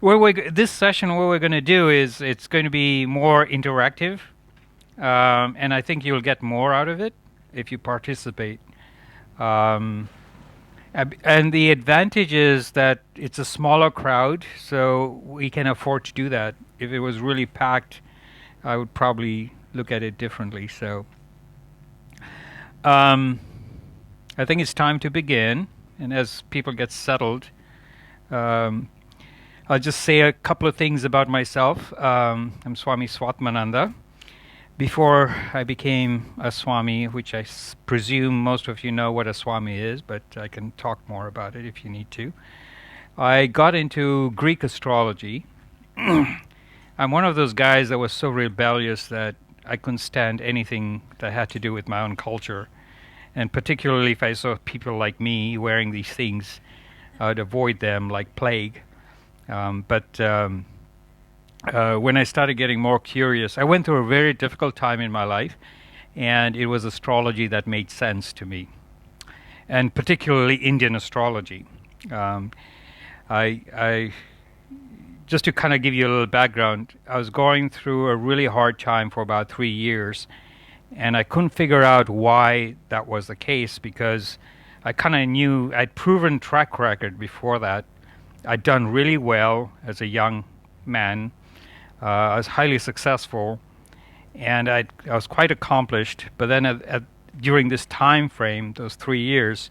This session, what we're going to do is it's going to be more interactive, and I think you'll get more out of it if you participate. Um, and the advantage is that it's a smaller crowd, so we can afford to do that. If it was really packed, I would probably look at it differently. So um, I think it's time to begin. And as people get settled, um, I'll just say a couple of things about myself. I'm Swami Svatmananda. Before I became a Swami, which I presume most of you know what a Swami is, but I can talk more about it if you need to. I got into Greek astrology. I'm one of those guys that was so rebellious that I couldn't stand anything that had to do with my own culture. And particularly if I saw people like me wearing these things, I'd avoid them like plague. But when I started getting more curious, I went through a very difficult time in my life, and it was astrology that made sense to me, and particularly Indian astrology. Um, I just to kind of give you a little background, I was going through a really hard time for about 3 years, and I couldn't figure out why that was the case because I kind of knew I'd proven track record before that. I'd done really well as a young man. I was highly successful, and I was quite accomplished. But then during this time frame, those 3 years,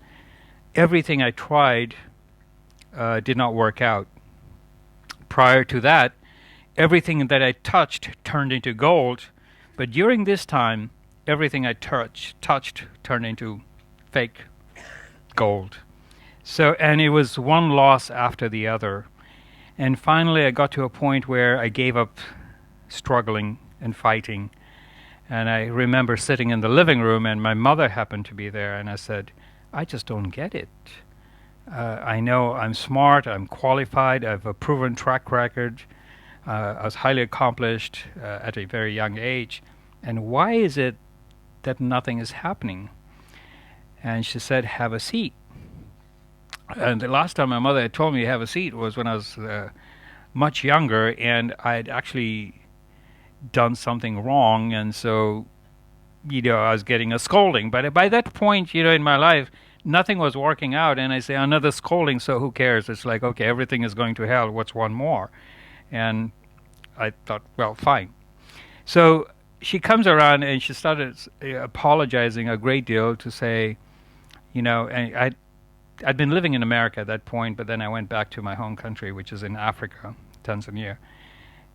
everything I tried did not work out. Prior to that, everything that I touched turned into gold. But during this time, everything I touched turned into fake gold. So, and it was one loss after the other. And finally, I got to a point where I gave up struggling and fighting. And I remember sitting in the living room, and my mother happened to be there, and I said, I just don't get it. I know I'm smart, I'm qualified, I have a proven track record, I was highly accomplished at a very young age. And why is it that nothing is happening? And she said, have a seat. And the last time my mother had told me to have a seat was when I was much younger, and I'd actually done something wrong, and so, I was getting a scolding. But by that point, in my life, nothing was working out, and I say, another scolding, so who cares? It's like, okay, everything is going to hell, what's one more? And I thought, well, fine. So she comes around, and she started apologizing a great deal to say, and I'd been living in America at that point, but then I went back to my home country, which is in Africa, Tanzania.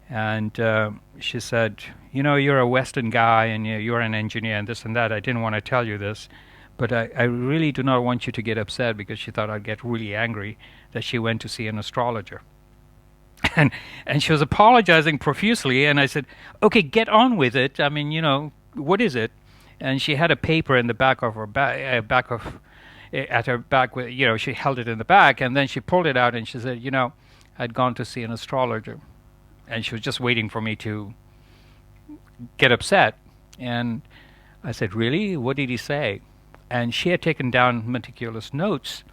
And she said, you're a Western guy, and you're an engineer, and this and that. I didn't want to tell you this, but I really do not want you to get upset, because she thought I'd get really angry that she went to see an astrologer. And she was apologizing profusely, and I said, okay, get on with it. I mean, what is it? And she had a paper in the back of her at her back, she held it in the back, and then she pulled it out, and she said, I'd gone to see an astrologer, and she was just waiting for me to get upset. And I said, really? What did he say? And she had taken down meticulous notes,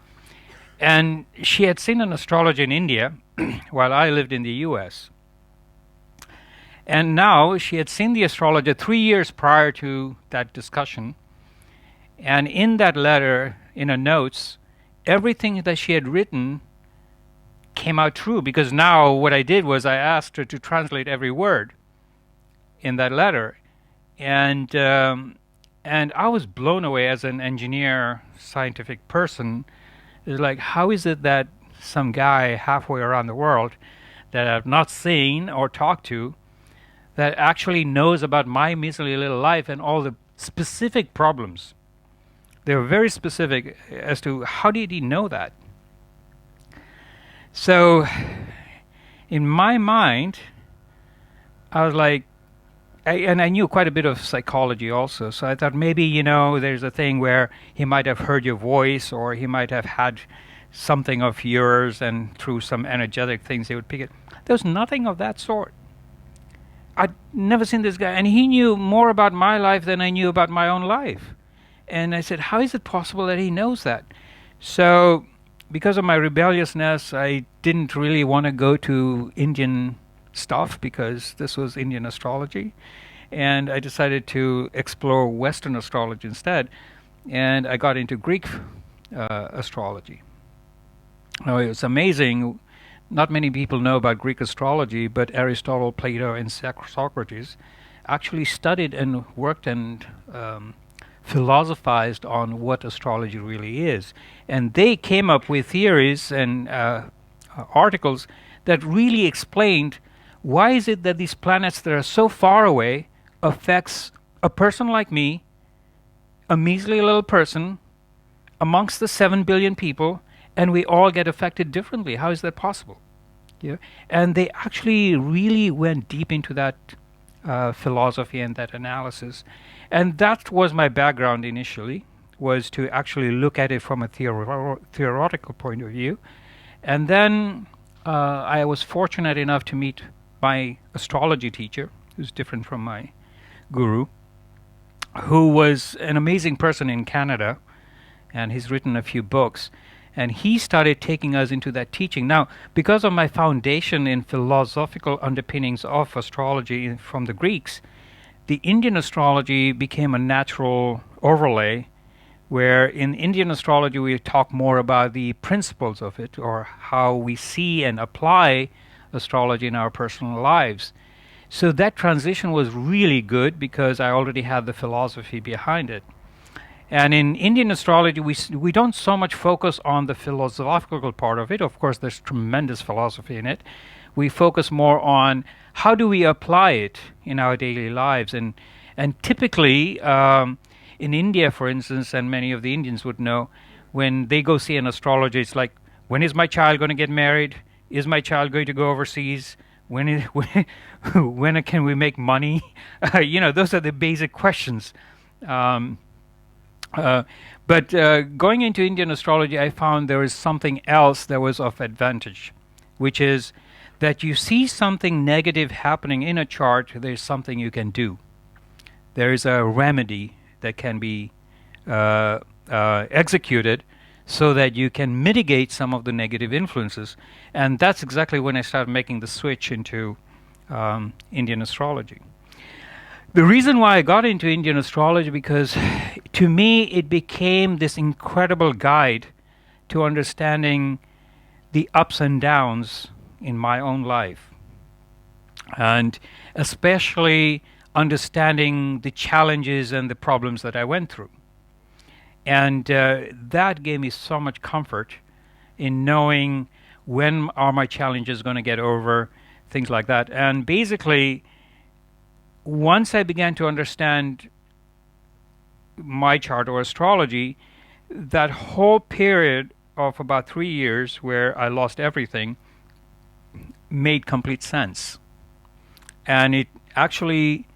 and she had seen an astrologer in India while I lived in the US. And now she had seen the astrologer 3 years prior to that discussion, and in that letter, in her notes, everything that she had written came out true, because now what I did was I asked her to translate every word in that letter. And I was blown away as an engineer, scientific person. It's like, how is it that some guy halfway around the world that I've not seen or talked to that actually knows about my measly little life and all the specific problems? They were very specific as to how did he know that. So in my mind, I was like, and I knew quite a bit of psychology also, so I thought maybe, there's a thing where he might have heard your voice, or he might have had something of yours, and through some energetic things he would pick it. There was nothing of that sort. I'd never seen this guy, and he knew more about my life than I knew about my own life. And I said, how is it possible that he knows that? So because of my rebelliousness, I didn't really want to go to Indian stuff because this was Indian astrology. And I decided to explore Western astrology instead. And I got into Greek astrology. Now, it's amazing. Not many people know about Greek astrology, but Aristotle, Plato, and Socrates actually studied and worked and philosophized on what astrology really is. And they came up with theories and articles that really explained why is it that these planets that are so far away affects a person like me, a measly little person, amongst the 7 billion people, and we all get affected differently. How is that possible? Yeah. And they actually really went deep into that philosophy and that analysis. And that was my background initially, was to actually look at it from a theoretical point of view. And then I was fortunate enough to meet my astrology teacher, who's different from my guru, who was an amazing person in Canada, and he's written a few books. And he started taking us into that teaching. Now, because of my foundation in philosophical underpinnings of astrology from the Greeks, the Indian astrology became a natural overlay, where in Indian astrology we talk more about the principles of it, or how we see and apply astrology in our personal lives. So that transition was really good because I already had the philosophy behind it. And in Indian astrology, we don't so much focus on the philosophical part of it. Of course, there's tremendous philosophy in it. We focus more on how do we apply it in our daily lives. And typically, in India, for instance, and many of the Indians would know, when they go see an astrologer, it's like, when is my child going to get married? Is my child going to go overseas? When can we make money? Those are the basic questions. But going into Indian astrology, I found there is something else that was of advantage, which is that you see something negative happening in a chart, there's something you can do. There is a remedy that can be executed so that you can mitigate some of the negative influences. And that's exactly when I started making the switch into Indian astrology. The reason why I got into Indian astrology, because to me it became this incredible guide to understanding the ups and downs in my own life, and especially understanding the challenges and the problems that I went through. And that gave me so much comfort in knowing when are my challenges going to get over, things like that. And basically, once I began to understand my chart or astrology, that whole period of about 3 years where I lost everything made complete sense. And it actually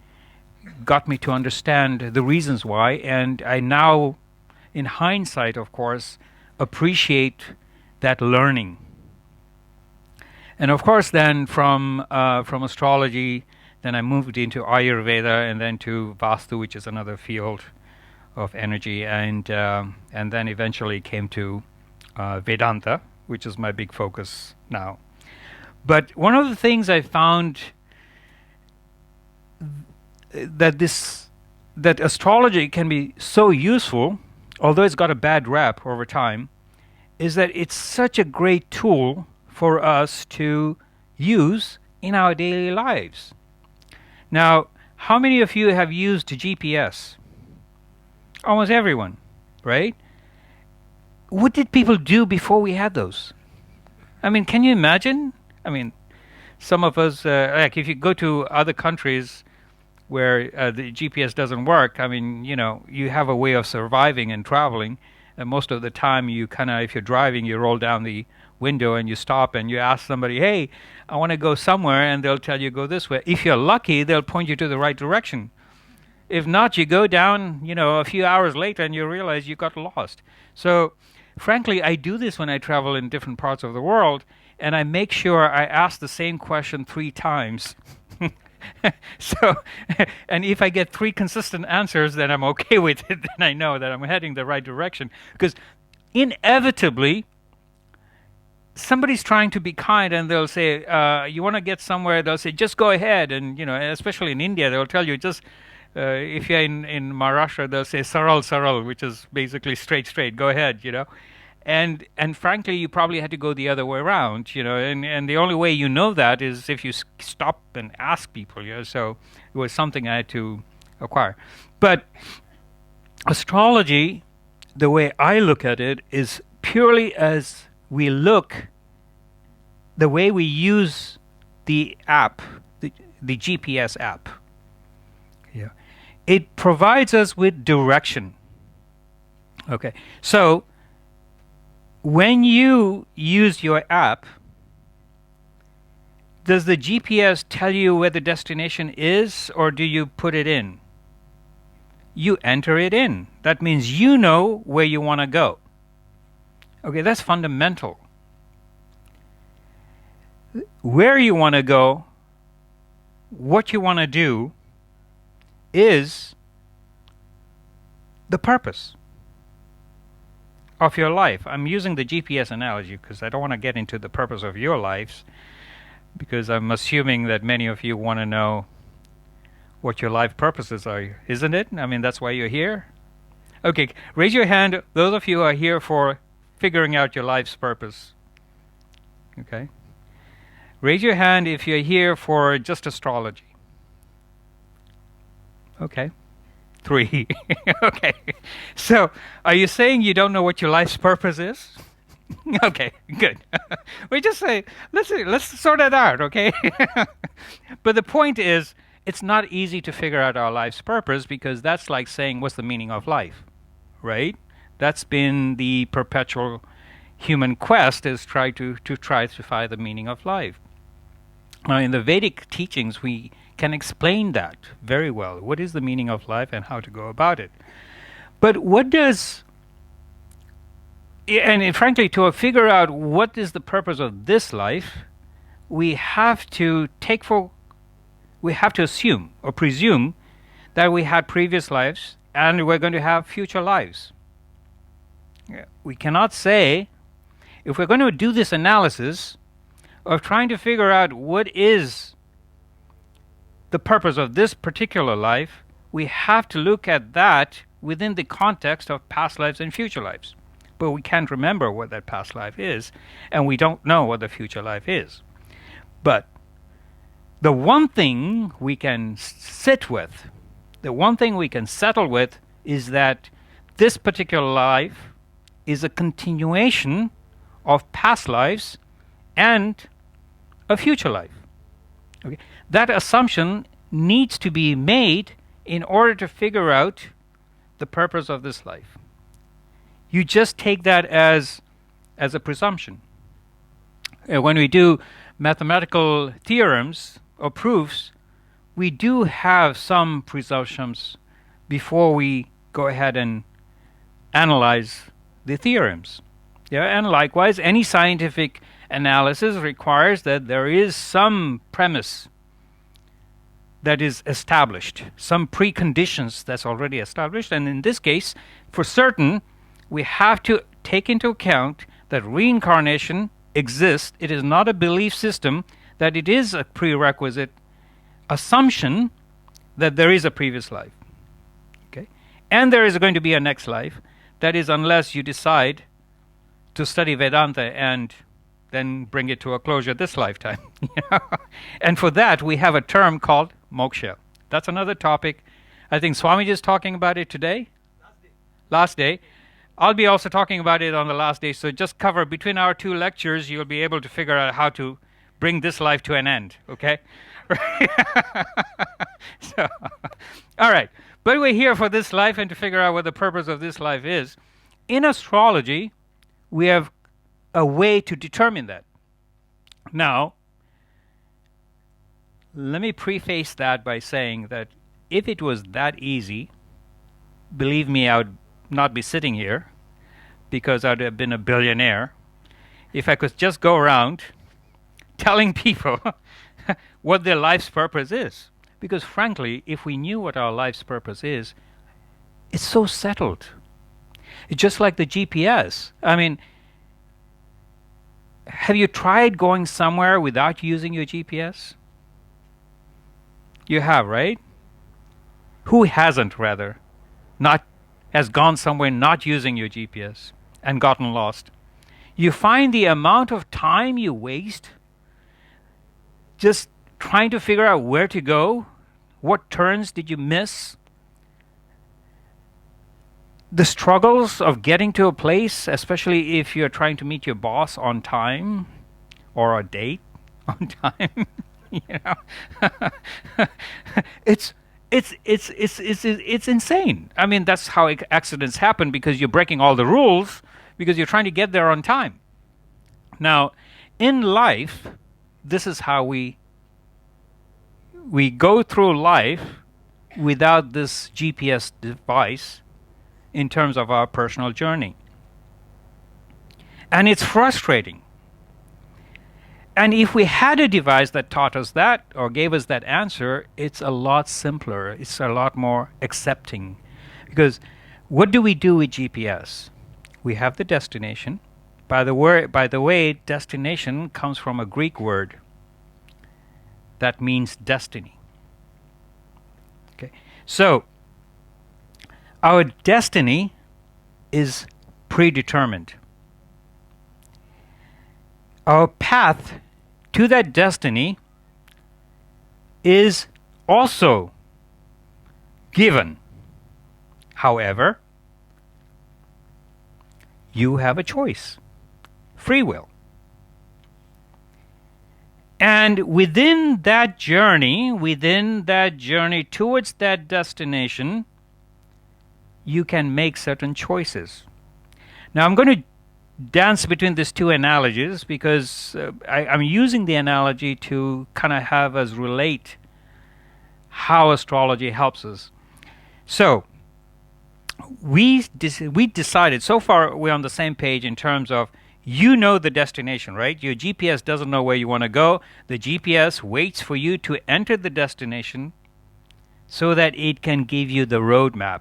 got me to understand the reasons why. And I now, in hindsight, of course, appreciate that learning. And of course, then from astrology, then I moved into Ayurveda and then to Vastu, which is another field of energy, and then eventually came to Vedanta, which is my big focus now. But one of the things I found that astrology can be so useful, although it's got a bad rap over time, is that it's such a great tool for us to use in our daily lives. Now, how many of you have used GPS? Almost everyone, right? What did people do before we had those? I mean, can you imagine? I mean, some of us, like if you go to other countries where the GPS doesn't work, I mean, you have a way of surviving and traveling. And most of the time, you kind of, if you're driving, you roll down the window and you stop and you ask somebody, hey, I want to go somewhere, and they'll tell you go this way. If you're lucky, they'll point you to the right direction. If not, you go down, a few hours later and you realize you got lost. So frankly, I do this when I travel in different parts of the world, and I make sure I ask the same question 3 times. So, and if I get 3 consistent answers, then I'm okay with it. Then I know that I'm heading the right direction. Because inevitably, somebody's trying to be kind and they'll say, you want to get somewhere, they'll say, just go ahead. And, especially in India, they'll tell you just, if you're in Maharashtra, they'll say saral, saral, which is basically straight, straight, go ahead. And frankly, you probably had to go the other way around. And the only way you know that is if you stop and ask people. So it was something I had to acquire. But astrology, the way I look at it, is purely as the way we use the app, the GPS app. Yeah. It provides us with direction. Okay. So when you use your app, does the GPS tell you where the destination is, or do you put it in? You enter it in. That means you know where you want to go. Okay, that's fundamental. Where you want to go, what you want to do, is the purpose of your life. I'm using the GPS analogy because I don't want to get into the purpose of your lives, because I'm assuming that many of you want to know what your life purposes are, isn't it? I mean, that's why you're here. Okay, raise your hand, those of you who are here for figuring out your life's purpose. Okay. Raise your hand if you're here for just astrology. Okay. 3. Okay. So, are you saying you don't know what your life's purpose is? Okay, good. We just say, let's sort it out, okay? But the point is, it's not easy to figure out our life's purpose, because that's like saying, what's the meaning of life, right? That's been the perpetual human quest, is try to find the meaning of life. Now, in the Vedic teachings, we can explain that very well. What is the meaning of life and how to go about it? But frankly, to figure out what is the purpose of this life, we have to assume or presume that we had previous lives and we're going to have future lives. We cannot say, if we're going to do this analysis of trying to figure out what is the purpose of this particular life, we have to look at that within the context of past lives and future lives. But we can't remember what that past life is, and we don't know what the future life is. But the one thing we can sit with, the one thing we can settle with, is that this particular life is a continuation of past lives and a future life. Okay? That assumption needs to be made in order to figure out the purpose of this life. You just take that as a presumption. When we do mathematical theorems or proofs, we do have some presumptions before we go ahead and analyze the theorems. Yeah, and likewise, any scientific analysis requires that there is some premise that is established, some preconditions that's already established. And in this case, for certain, we have to take into account that reincarnation exists. It is not a belief system, that it is a prerequisite assumption that there is a previous life. Okay? And there is going to be a next life. That is, unless you decide to study Vedanta and then bring it to a closure this lifetime. And for that, we have a term called moksha. That's another topic. I think Swami is talking about it today. Last day. I'll be also talking about it on the last day. So just cover between our 2 lectures, you'll be able to figure out how to bring this life to an end. Okay? So, all right. But we're here for this life and to figure out what the purpose of this life is. In astrology, we have a way to determine that. Now, let me preface that by saying that if it was that easy, believe me, I would not be sitting here, because I'd have been a billionaire if I could just go around telling people what their life's purpose is. Because frankly, if we knew what our life's purpose is, it's so settled. It's just like the GPS. I mean, have you tried going somewhere without using your GPS? You have, right? Who hasn't, rather, not has gone somewhere not using your GPS and gotten lost? You find the amount of time you waste just trying to figure out where to go, what turns did you miss, the struggles of getting to a place, especially if you're trying to meet your boss on time or a date on time. you know, it's it's insane. I mean, that's how accidents happen, because you're breaking all the rules because you're trying to get there on time. Now, in life, this is how we go through life without this GPS device in terms of our personal journey. And it's frustrating. And if we had a device that taught us that or gave us that answer, it's a lot simpler. It's a lot more accepting. Because what do we do with GPS? We have the destination. By the way, destination comes from a Greek word that means destiny. Okay. So, our destiny is predetermined. Our path to that destiny is also given. However, you have a choice, free will. And within that journey towards that destination, you can make certain choices. Now, I'm going to dance between these two analogies because I'm using the analogy to kind of have us relate how astrology helps us. So, we decided, so far we're on the same page in terms of, you know the destination, right? Your GPS doesn't know where you want to go. The GPS waits for you to enter the destination so that it can give you the roadmap,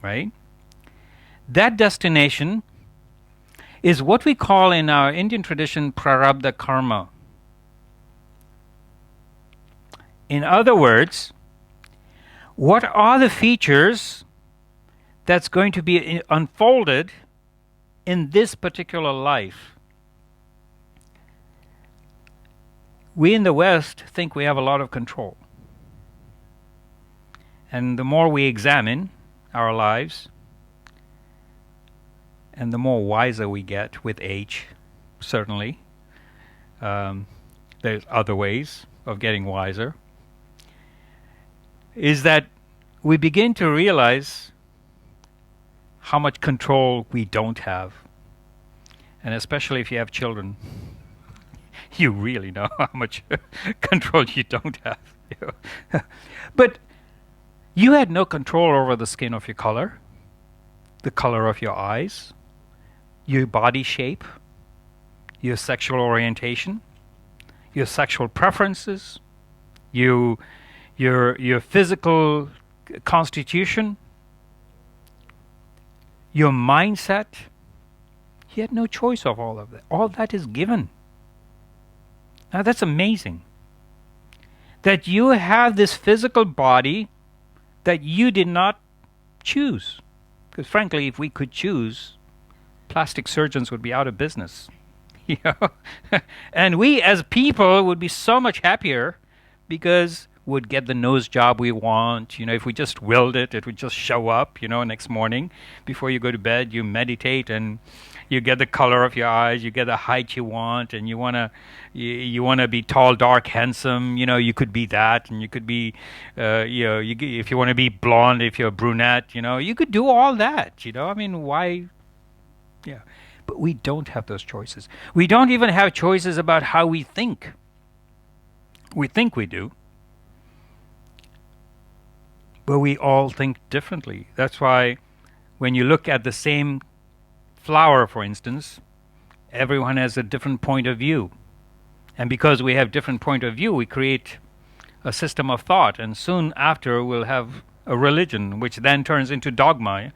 right? That destination is what we call in our Indian tradition prarabdha karma. In other words, what are the features that's going to be unfolded in this particular life? We in the West think we have a lot of control. And the more we examine our lives, and the more wiser we get with age, certainly. There's other ways of getting wiser. Is that we begin to realize how much control we don't have. And especially if you have children, you really know how much control you don't have. But you had no control over the skin of your color, the color of your eyes, your body shape, your sexual orientation, your sexual preferences, your physical constitution, your mindset. You had no choice of all of that. All that is given. Now that's amazing. That you have this physical body that you did not choose. Because frankly, if we could choose, plastic surgeons would be out of business. You know? And we as people would be so much happier because we'd get the nose job we want. You know, if we just willed it, it would just show up, you know, next morning. Before you go to bed, you meditate and you get the color of your eyes, you get the height you want, and you wanna be tall, dark, handsome. You know, you could be that, and you could be, if you want to be blonde, if you're a brunette, you know, you could do all that. You know, I mean, why? Yeah, but we don't have those choices. We don't even have choices about how we think. We think we do, but we all think differently. That's why when you look at the same flower, for instance, everyone has a different point of view. And because we have different point of view, we create a system of thought, and soon after we'll have a religion, which then turns into dogma.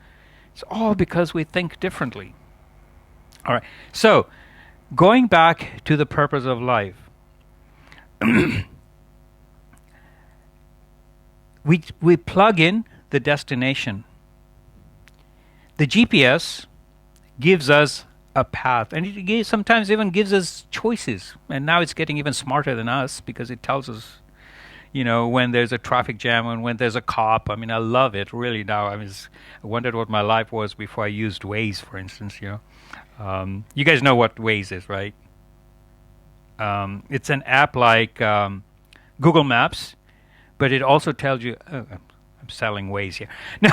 It's all because we think differently. All right. So Going back to the purpose of life, we plug in the destination. The GPS gives us a path, and it sometimes even gives us choices. And now it's getting even smarter than us because it tells us, when there's a traffic jam and when there's a cop. I mean, I love it really now. I wondered what my life was before I used Waze, for instance. You guys know what Waze is, right? It's an app like Google Maps, but it also tells you. I'm selling Waze here. No,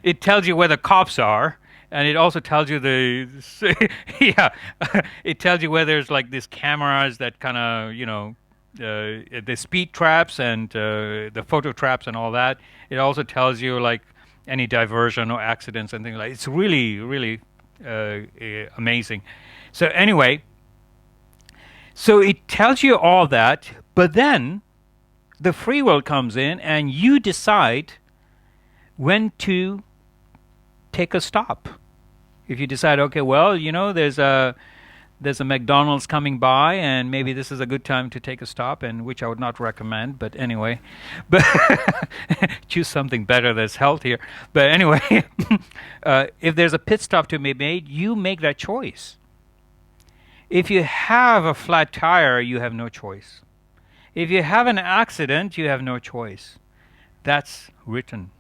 it tells you where the cops are, and it also tells you yeah, it tells you where there's like these cameras that kind of the speed traps and the photo traps and all that. It also tells you like any diversion or accidents and things like. It's really really amazing. So anyway, so it tells you all that, but then the free will comes in and you decide when to take a stop. If you decide, okay, well, there's a McDonald's coming by and maybe this is a good time to take a stop, and which I would not recommend, but anyway, but choose something better that's healthier. But anyway, if there's a pit stop to be made, you make that choice. If you have a flat tire, you have no choice. If you have an accident, you have no choice. That's written.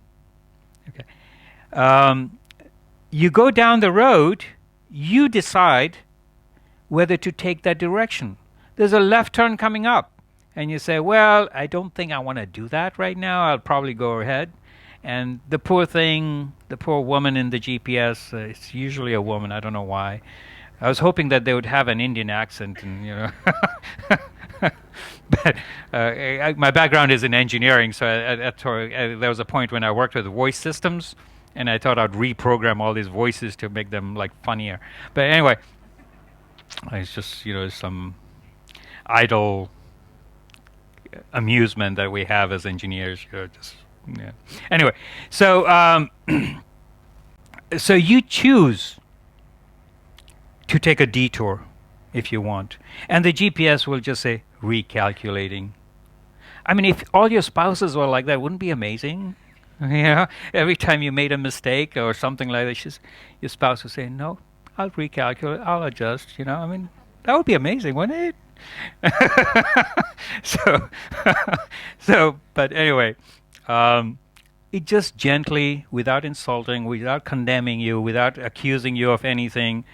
Okay. You go down the road, you decide whether to take that direction. There's a left turn coming up, and you say, well, I don't think I want to do that right now. I'll probably go ahead. And the poor woman in the GPS, it's usually a woman, I don't know why. I was hoping that they would have an Indian accent, and but my background is in engineering, so there was a point when I worked with voice systems, and I thought I'd reprogram all these voices to make them like funnier. But anyway, it's just some idle amusement that we have as engineers. Anyway, so so you choose to take a detour if you want, and the GPS will just say recalculating. I mean, if all your spouses were like that, wouldn't it be amazing? Every time you made a mistake or something like that, your spouse would say, no, I'll recalculate, I'll adjust. I mean, that would be amazing, wouldn't it? But anyway, it just gently, without insulting, without condemning you, without accusing you of anything.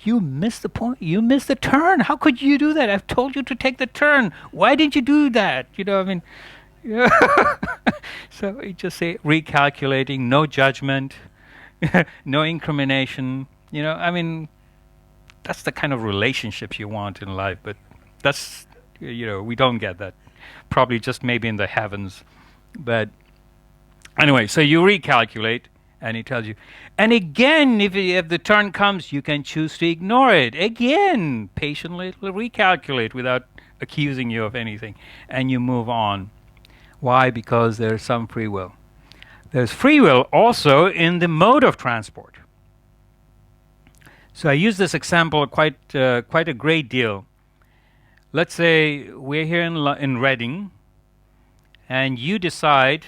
You missed the point. You missed the turn. How could you do that? I've told you to take the turn. Why didn't you do that? I mean, so it just say recalculating, no judgment, no incrimination. I mean, that's the kind of relationships you want in life. But that's, we don't get that. Probably just maybe in the heavens. But anyway, so you recalculate. And he tells you. And again, if the turn comes, you can choose to ignore it. Again, patiently recalculate without accusing you of anything. And you move on. Why? Because there's some free will. There's free will also in the mode of transport. So I use this example quite a great deal. Let's say we're here in Reading, and you decide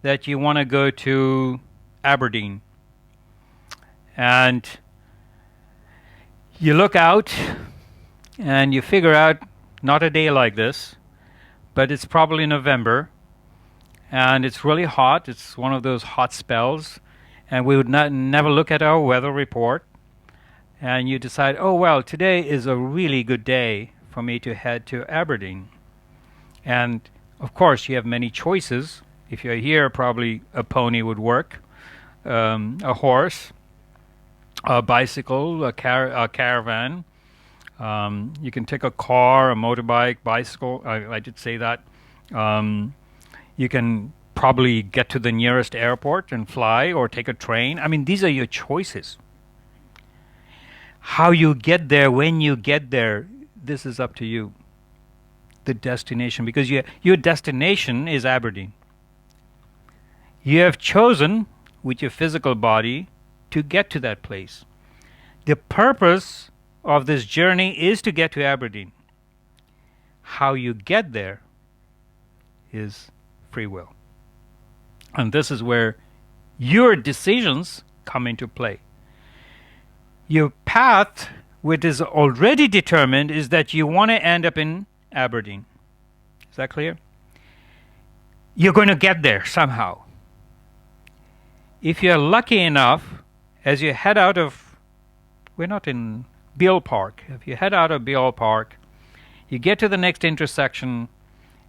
that you want to go to Aberdeen, and you look out and you figure out not a day like this, but it's probably November and it's really hot. It's one of those hot spells, and we would never look at our weather report, and you decide, oh well, today is a really good day for me to head to Aberdeen. And of course you have many choices. If you're here, probably a pony would work. A horse, a bicycle, a caravan. You can take a car, a motorbike, bicycle. I did say that. You can probably get to the nearest airport and fly, or take a train. I mean, these are your choices. How you get there, when you get there, this is up to you. The destination, because your destination is Aberdeen. You have chosen with your physical body to get to that place. The purpose of this journey is to get to Aberdeen. How you get there is free will. And this is where your decisions come into play. Your path, which is already determined, is that you want to end up in Aberdeen. Is that clear? You're going to get there somehow. If you're lucky enough, as you head out of, we're not in Beale Park. If you head out of Beale Park, you get to the next intersection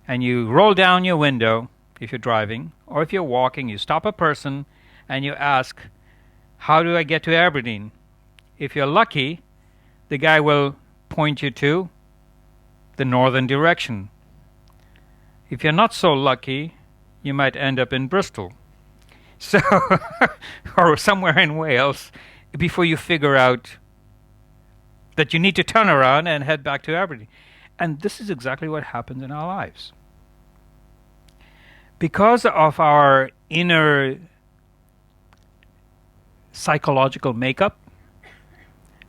and you roll down your window if you're driving, or if you're walking, you stop a person and you ask, how do I get to Aberdeen? If you're lucky, the guy will point you to the northern direction. If you're not so lucky, you might end up in Bristol. So, or somewhere in Wales, before you figure out that you need to turn around and head back to Aberdeen. And this is exactly what happens in our lives. Because of our inner psychological makeup,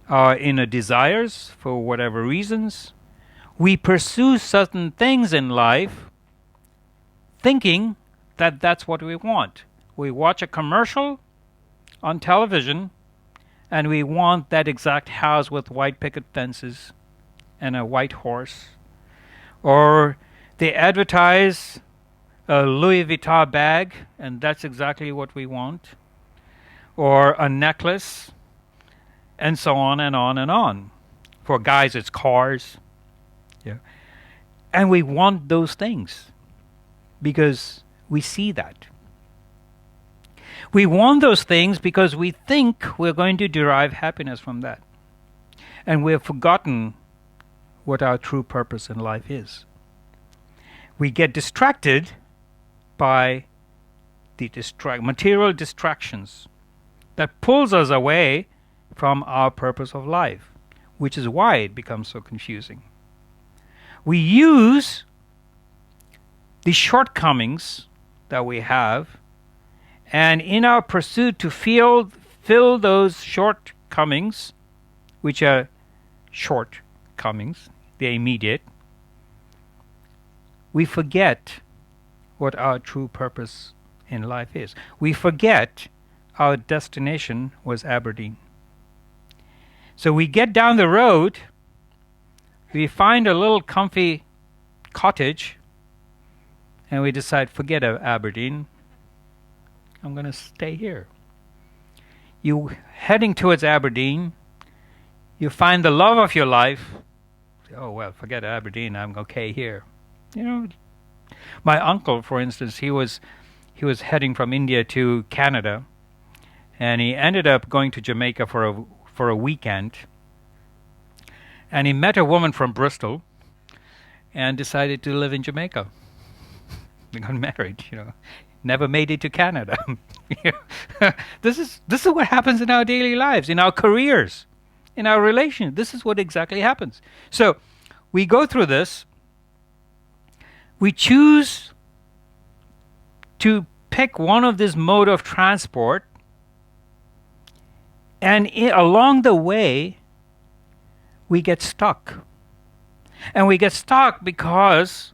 our inner desires, for whatever reasons, we pursue certain things in life thinking that that's what we want. We watch a commercial on television and we want that exact house with white picket fences and a white horse. Or they advertise a Louis Vuitton bag and that's exactly what we want. Or a necklace, and so on and on and on. For guys, it's cars. Yeah. And we want those things because we see that. We want those things because we think we're going to derive happiness from that. And we have forgotten what our true purpose in life is. We get distracted by the material distractions that pulls us away from our purpose of life, which is why it becomes so confusing. We use the shortcomings that we have, and in our pursuit to fill those shortcomings, which are shortcomings, they're immediate, we forget what our true purpose in life is. We forget our destination was Aberdeen. So we get down the road, we find a little comfy cottage, and we decide, forget Aberdeen, I'm going to stay here. You heading towards Aberdeen, you find the love of your life. Oh, well, forget Aberdeen, I'm okay here. You know, my uncle, for instance, he was heading from India to Canada, and he ended up going to Jamaica for a weekend, and he met a woman from Bristol and decided to live in Jamaica. They got married, never made it to Canada. This is what happens in our daily lives, in our careers, in our relations. This is what exactly happens. So we go through this. We choose to pick one of this mode of transport, and along the way, we get stuck. And we get stuck because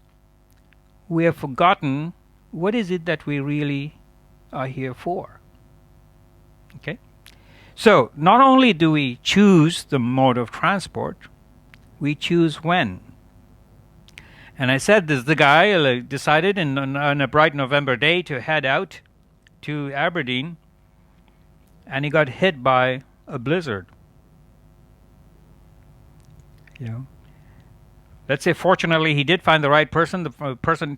we have forgotten what is it that we really are here for. Okay? So, not only do we choose the mode of transport, we choose when. And I said this, the guy decided on a bright November day to head out to Aberdeen, and he got hit by a blizzard. Let's say fortunately he did find the right person. The person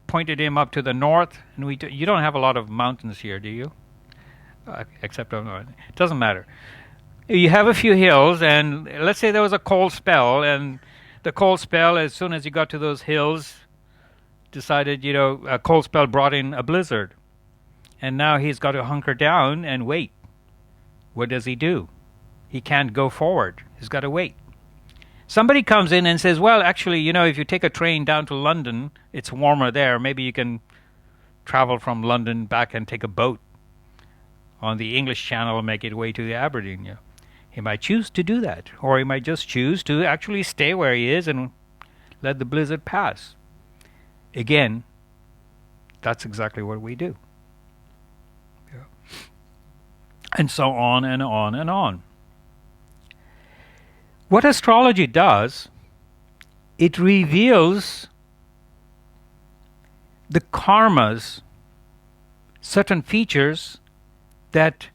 pointed him up to the north, and you don't have a lot of mountains here, do you? Except up north. It doesn't matter. You have a few hills, and let's say there was a cold spell, and the cold spell, as soon as you got to those hills, decided, a cold spell brought in a blizzard. And now he's got to hunker down and wait. What does he do? He can't go forward. He's got to wait. Somebody comes in and says, well, actually, if you take a train down to London, it's warmer there. Maybe you can travel from London back and take a boat on the English Channel and make it way to Aberdeen. He might choose to do that, or he might just choose to actually stay where he is and let the blizzard pass. Again, that's exactly what we do. Yeah. And so on and on and on. What astrology does, it reveals the karmas, certain features that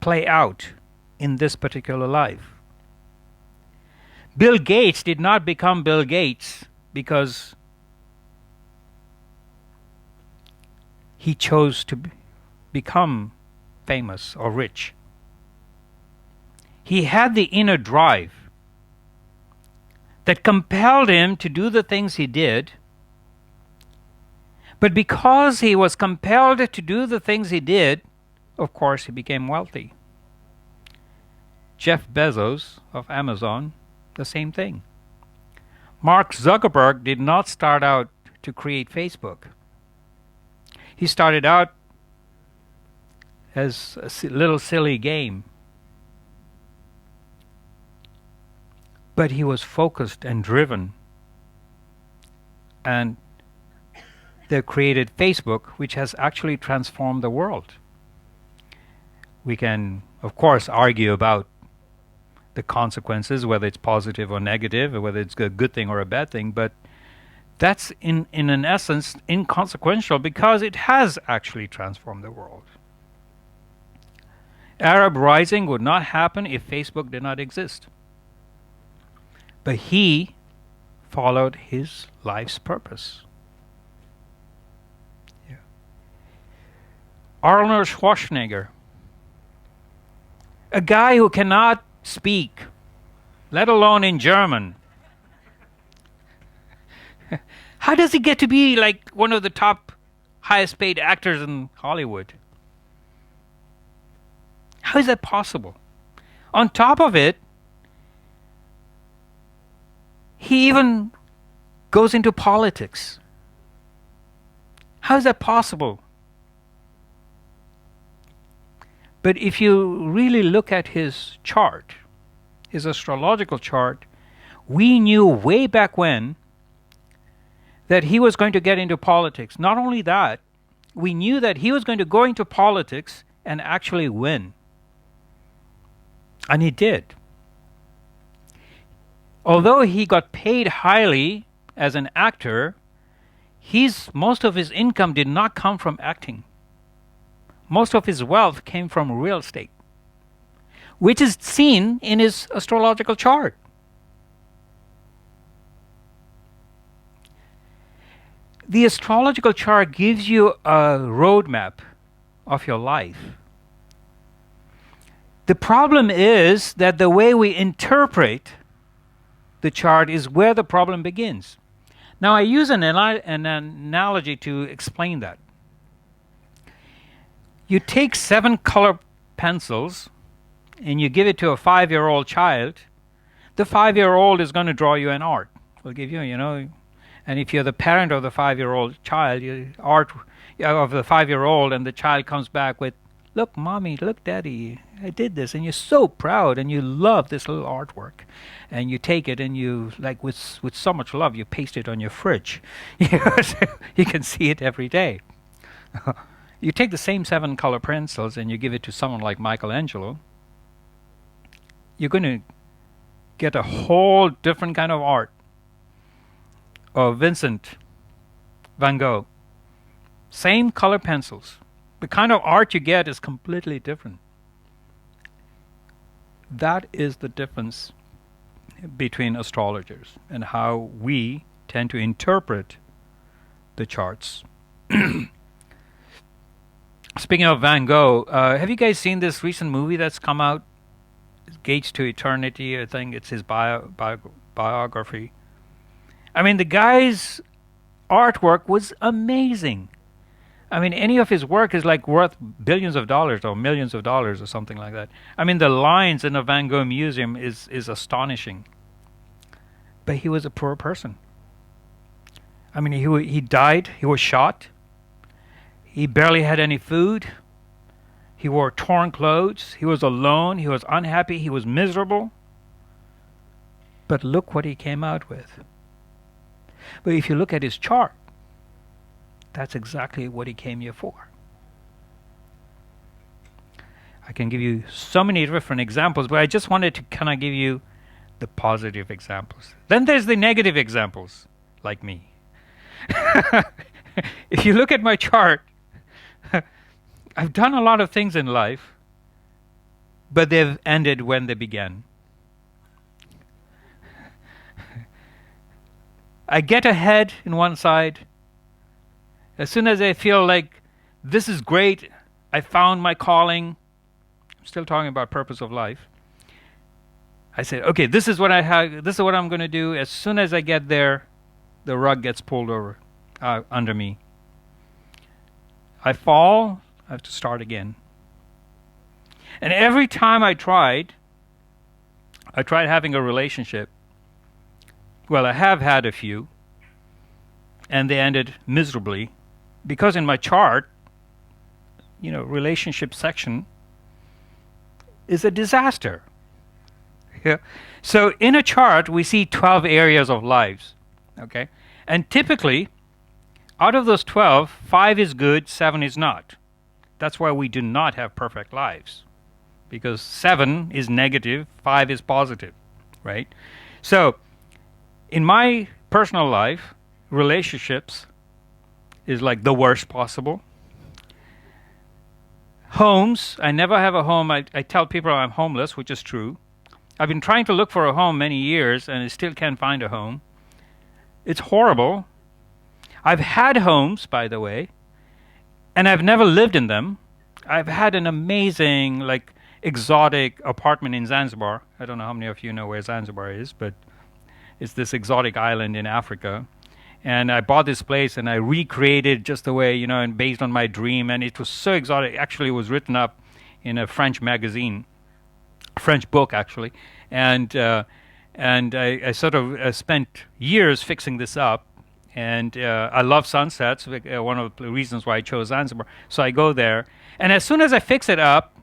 play out in this particular life. Bill Gates did not become Bill Gates because he chose to become famous or rich. He had the inner drive that compelled him to do the things he did. But because he was compelled to do the things he did, of course, he became wealthy. Jeff Bezos of Amazon, the same thing. Mark Zuckerberg did not start out to create Facebook. He started out as a little silly game. But he was focused and driven. And they created Facebook, which has actually transformed the world. We can, of course, argue about the consequences, whether it's positive or negative, or whether it's a good thing or a bad thing, but that's in an essence inconsequential because it has actually transformed the world. Arab Rising would not happen if Facebook did not exist. But he followed his life's purpose. Yeah. Arnold Schwarzenegger, a guy who cannot speak, let alone in German. How does he get to be like one of the top highest paid actors in Hollywood? How is that possible? On top of it, he even goes into politics. How is that possible? But if you really look at his chart, his astrological chart, we knew way back when that he was going to get into politics. Not only that, we knew that he was going to go into politics and actually win. And he did. Although he got paid highly as an actor, most of his income did not come from acting. Most of his wealth came from real estate, which is seen in his astrological chart. The astrological chart gives you a roadmap of your life. The problem is that the way we interpret the chart is where the problem begins. Now, I use an analogy to explain that. You take 7 color pencils and you give it to a 5-year-old child. The 5-year-old is going to draw you an art. Will give you, and if you're the parent of the 5-year-old child, art of the 5-year-old, and the child comes back with, "Look, mommy, look, daddy, I did this," and you're so proud and you love this little artwork, and you take it and you, like with so much love, you paste it on your fridge. You can see it every day. You take the same 7 color pencils and you give it to someone like Michelangelo, you're going to get a whole different kind of art. Or Vincent van Gogh, same color pencils. The kind of art you get is completely different. That is the difference between astrologers and how we tend to interpret the charts. Speaking of Van Gogh, have you guys seen this recent movie that's come out? Gates to Eternity, I think it's his biography. I mean, the guy's artwork was amazing. I mean, any of his work is like worth billions of dollars or millions of dollars or something like that. I mean, the lines in the Van Gogh Museum is astonishing. But he was a poor person. I mean, he died, he was shot. He barely had any food. He wore torn clothes. He was alone. He was unhappy. He was miserable. But look what he came out with. But if you look at his chart, that's exactly what he came here for. I can give you so many different examples, but I just wanted to kind of give you the positive examples. Then there's the negative examples, like me. If you look at my chart, I've done a lot of things in life, but they've ended when they began. I get ahead in one side. As soon as I feel like this is great, I found my calling. I'm still talking about purpose of life. I say, okay, this is what I have. This is what I'm going to do. As soon as I get there, the rug gets pulled over under me. I fall. I have to start again. And every time I tried having a relationship. Well, I have had a few, and they ended miserably, because in my chart, relationship section is a disaster. Yeah. So in a chart, we see 12 areas of lives, okay? And typically, out of those 12, 5 is good, 7 is not. That's why we do not have perfect lives, because 7 is negative, 5 is positive, right? So in my personal life, relationships is like the worst possible. Homes, I never have a home. I tell people I'm homeless, which is true. I've been trying to look for a home many years, and I still can't find a home. It's horrible. I've had homes, by the way, and I've never lived in them. I've had an amazing, exotic apartment in Zanzibar. I don't know how many of you know where Zanzibar is, but it's this exotic island in Africa. And I bought this place, and I recreated just the way, and based on my dream. And it was so exotic. Actually, it was written up in a French magazine, French book, actually. And I sort of spent years fixing this up. And I love sunsets, one of the reasons why I chose Zanzibar. So I go there. And as soon as I fix it up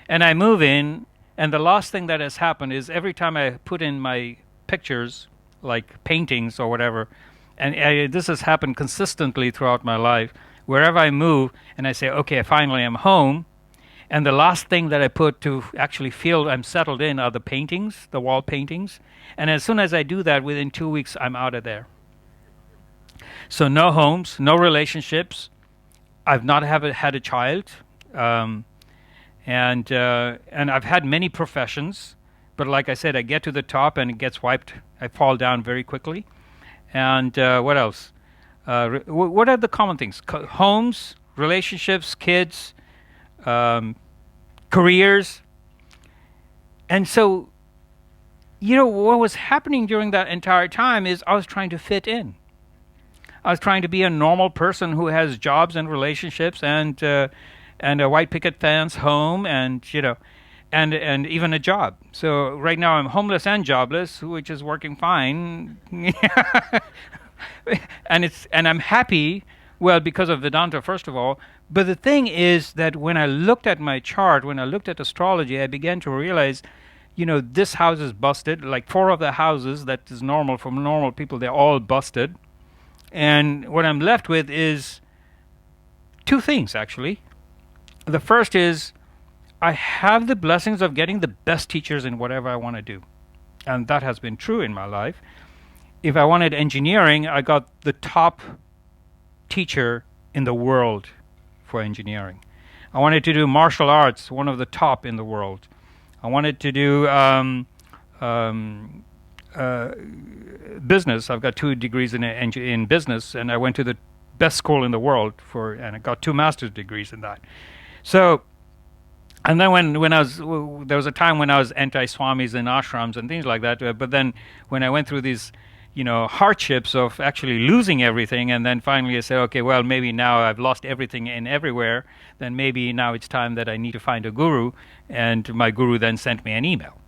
and I move in, and the last thing that has happened is every time I put in my pictures, like paintings or whatever, and this has happened consistently throughout my life, wherever I move and I say, okay, finally I'm home, and the last thing that I put to actually feel I'm settled in are the paintings, the wall paintings. And as soon as I do that, within 2 weeks, I'm out of there. So no homes, no relationships. I've not had a child, and I've had many professions, but like I said, I get to the top and it gets wiped. I fall down very quickly. And what else? What are the common things? Homes, relationships, kids, careers. And so, what was happening during that entire time is I was trying to fit in. I was trying to be a normal person who has jobs and relationships and a white picket fence, home, and and even a job. So right now I'm homeless and jobless, which is working fine. and I'm happy, well, because of Vedanta, first of all. But the thing is that when I looked at my chart, when I looked at astrology, I began to realize, this house is busted. Like 4 of the houses that is normal for normal people, they're all busted. And what I'm left with is 2 things, actually. The first is I have the blessings of getting the best teachers in whatever I want to do. And that has been true in my life. If I wanted engineering, I got the top teacher in the world for engineering. I wanted to do martial arts, one of the top in the world. I wanted to do business. I've got 2 degrees in business, and I went to the best school in the world and I got 2 master's degrees in that. So, and then when I was, there was a time when I was anti-swamis in ashrams and things like that. But then when I went through these, hardships of actually losing everything, and then finally I said, okay, well, maybe now I've lost everything and everywhere, then maybe now it's time that I need to find a guru. And my guru then sent me an email,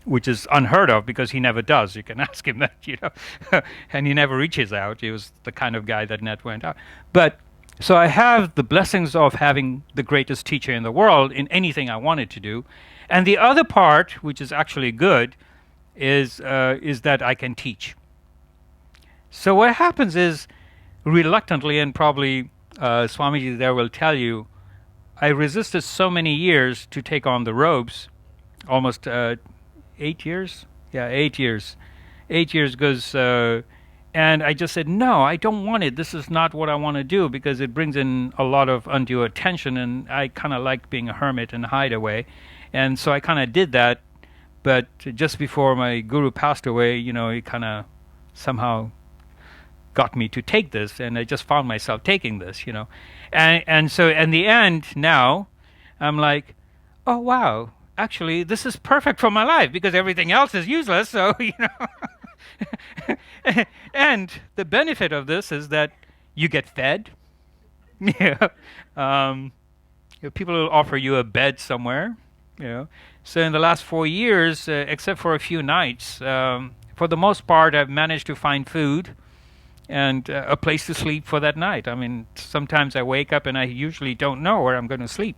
which is unheard of because he never does. You can ask him that, and he never reaches out. He was the kind of guy that net went out. But So I have the blessings of having the greatest teacher in the world in anything I wanted to do. And the other part, which is actually good, is that I can teach. So what happens is, reluctantly, and probably Swamiji there will tell you, I resisted so many years to take on the robes, almost 8 years. Yeah, 8 years. 8 years goes, and I just said, no, I don't want it. This is not what I want to do because it brings in a lot of undue attention, and I kind of like being a hermit and hide away. And so I kind of did that. But just before my guru passed away, he kind of somehow got me to take this, and I just found myself taking this. And so in the end now, I'm like, oh wow, actually this is perfect for my life because everything else is useless. So and the benefit of this is that you get fed. Yeah. People will offer you a bed somewhere. So in the last 4 years, except for a few nights, for the most part, I've managed to find food and a place to sleep for that night. I mean, sometimes I wake up and I usually don't know where I'm going to sleep,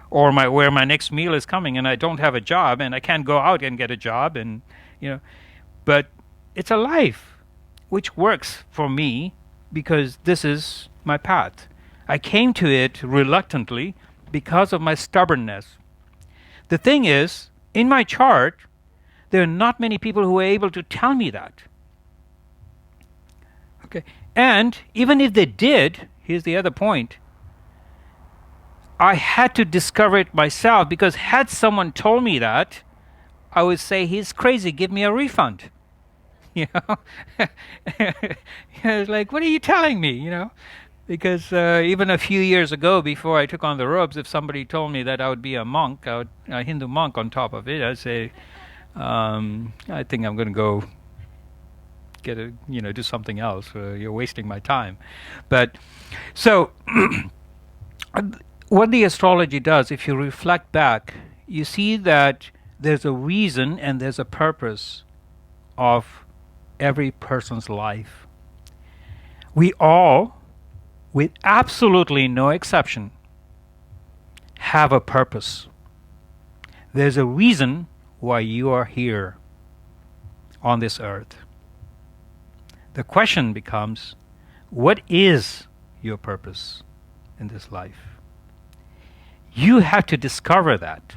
or where my next meal is coming, and I don't have a job, and I can't go out and get a job, and but it's a life which works for me because this is my path. I came to it reluctantly because of my stubbornness. The thing is, in my chart, there are not many people who are able to tell me that. Okay, and even if they did, here's the other point. I had to discover it myself, because had someone told me that, I would say, he's crazy, give me a refund. It's like, what are you telling me? Because even a few years ago, before I took on the robes, if somebody told me that I would be a monk, a Hindu monk on top of it, I'd say, I think I'm going to go do something else. You're wasting my time. But so what the astrology does, if you reflect back, you see that there's a reason and there's a purpose of every person's life. We all, with absolutely no exception, have a purpose. There's a reason why you are here on this earth. The question becomes, what is your purpose in this life? You have to discover that.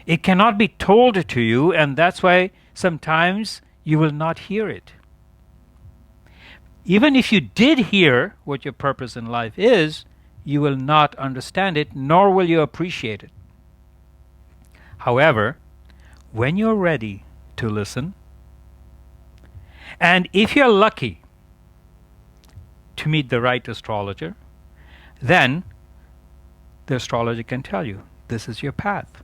It cannot be told to you, and that's why sometimes you will not hear it. Even if you did hear what your purpose in life is, you will not understand it, nor will you appreciate it. However, when you're ready to listen, and if you're lucky to meet the right astrologer, then the astrologer can tell you, this is your path,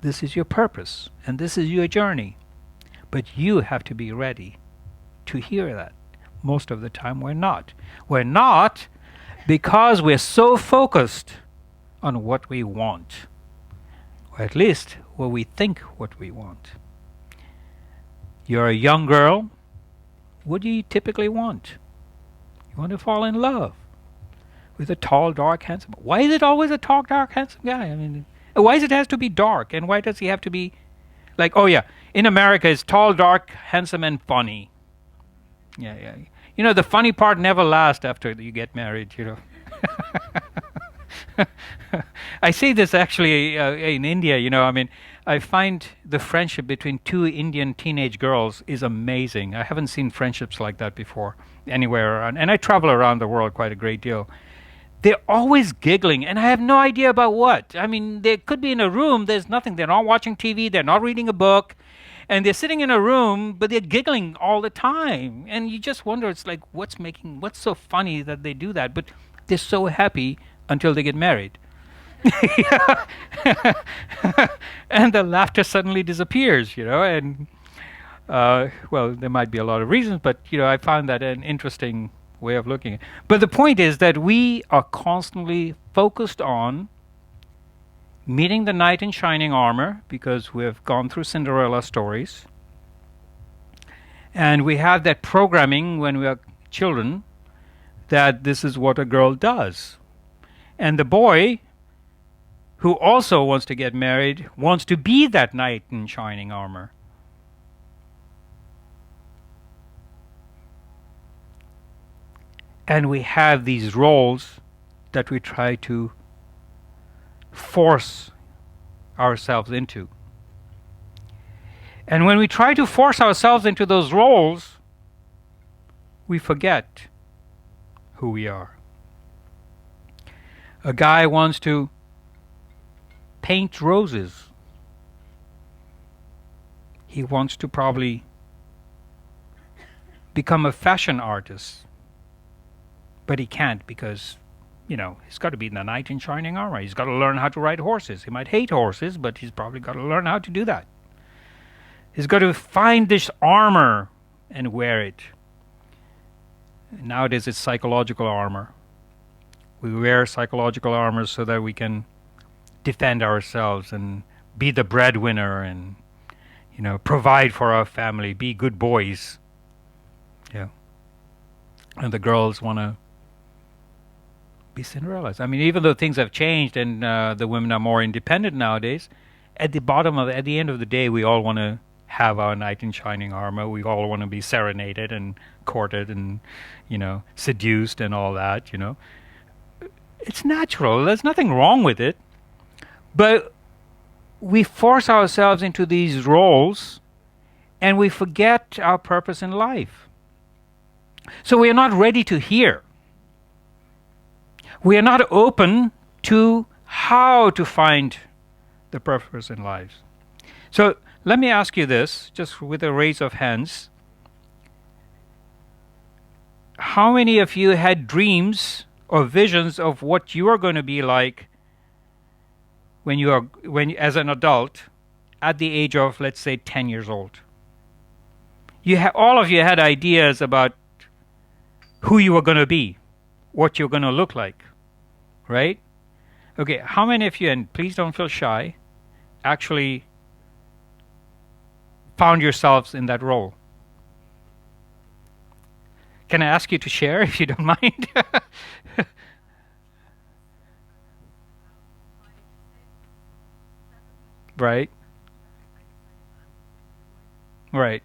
this is your purpose, and this is your journey. But you have to be ready to hear that. Most of the time we're not. We're not because we're so focused on what we want, or at least what we think what we want. You're a young girl. What do you typically want? You want to fall in love with a tall, dark, handsome. Why is it always a tall, dark, handsome guy? I mean, why does it have to be dark? And why does he have to be like, oh yeah, in America it's tall, dark, handsome, and funny. Yeah. The funny part never lasts after you get married, I see this actually in India, I mean, I find the friendship between two Indian teenage girls is amazing. I haven't seen friendships like that before anywhere around. And I travel around the world quite a great deal. They're always giggling, and I have no idea about what. I mean, they could be in a room, there's nothing. They're not watching TV, they're not reading a book, and they're sitting in a room, but they're giggling all the time. And you just wonder, it's like, what's so funny that they do that? But they're so happy until they get married. And the laughter suddenly disappears, and well, there might be a lot of reasons, but I found that an interesting way of looking at it. But the point is that we are constantly focused on meeting the knight in shining armor, because we've gone through Cinderella stories, and we have that programming when we are children that this is what a girl does. And the boy, who also wants to get married, wants to be that knight in shining armor. And we have these roles that we try to force ourselves into. And when we try to force ourselves into those roles, we forget who we are. A guy wants to paint roses. He wants to probably become a fashion artist. But he can't because, he's got to be the knight in shining armor. He's got to learn how to ride horses. He might hate horses, but he's probably got to learn how to do that. He's got to find this armor and wear it. Nowadays it's psychological armor. We wear psychological armor so that we can defend ourselves and be the breadwinner and, provide for our family, be good boys. Yeah. And the girls want to be Cinderellas. I mean, even though things have changed and the women are more independent nowadays, at the end of the day, we all want to have our knight in shining armor. We all want to be serenaded and courted and, seduced and all that, It's natural. There's nothing wrong with it. But we force ourselves into these roles and we forget our purpose in life. So we are not ready to hear. We are not open to how to find the purpose in life. So let me ask you this, just with a raise of hands. How many of you had dreams or visions of what you are going to be like when as an adult at the age of, let's say, 10 years old? All of you had ideas about who you were going to be, what you're going to look like, right? Okay, how many of you, and please don't feel shy, actually found yourselves in that role? Can I ask you to share if you don't mind? Right. Right.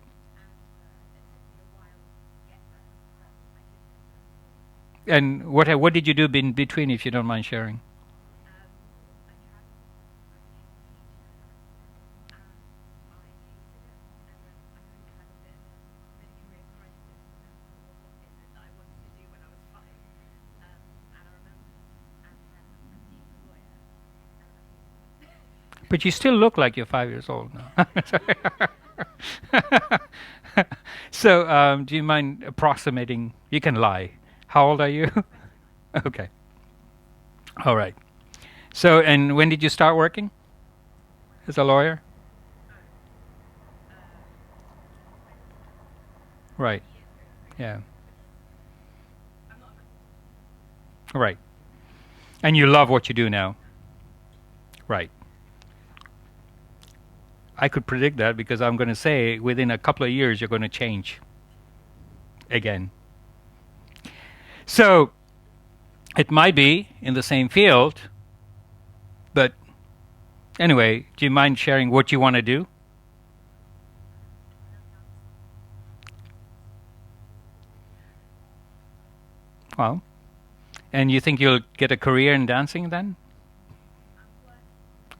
And what did you do in between, if you don't mind sharing? But you still look like you're 5 years old now. So, do you mind approximating? You can lie. How old are you? Okay. All right. So, and when did you start working as a lawyer? Right. Yeah. Right. And you love what you do now. Right. I could predict that because I'm going to say within a couple of years you're going to change again. So it might be in the same field, but anyway, do you mind sharing what you want to do? Well, and you think you'll get a career in dancing then?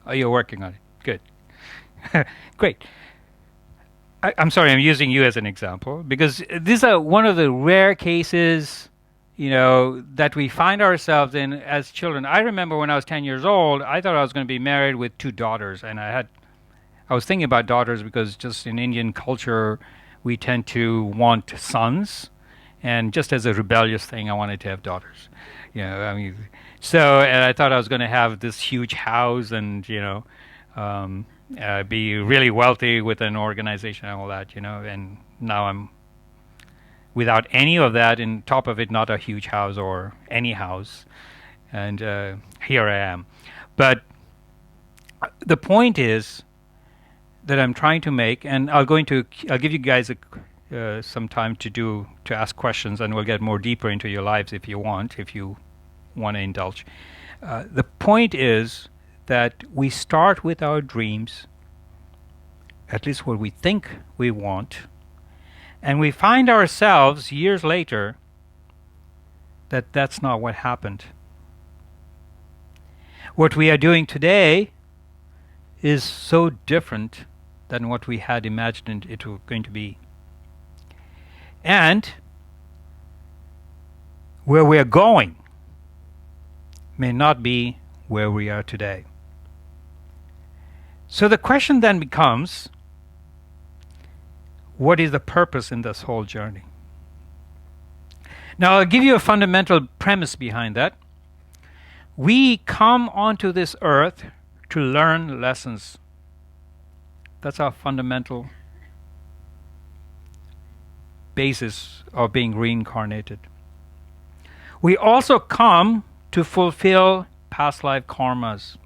Oh, you're working on it. Good. Great. I'm sorry, I'm using you as an example because these are one of the rare cases, that we find ourselves in as children. I remember when I was 10 years old, I thought I was going to be married with 2 daughters, and I was thinking about daughters because just in Indian culture, we tend to want sons, and just as a rebellious thing, I wanted to have daughters. And I thought I was going to have this huge house and, be really wealthy with an organization and all that, and now I'm without any of that, and top of it, not a huge house or any house, and here I am. But the point is that I'm trying to make, and I'll give you guys some time to ask questions, and we'll get more deeper into your lives if you want to indulge. The point is that we start with our dreams, at least what we think we want, and we find ourselves years later that that's not what happened. What we are doing today is so different than what we had imagined it was going to be. And where we are going may not be where we are today. So the question then becomes, what is the purpose in this whole journey? Now, I'll give you a fundamental premise behind that. We come onto this earth to learn lessons. That's our fundamental basis of being reincarnated. We also come to fulfill past life karmas.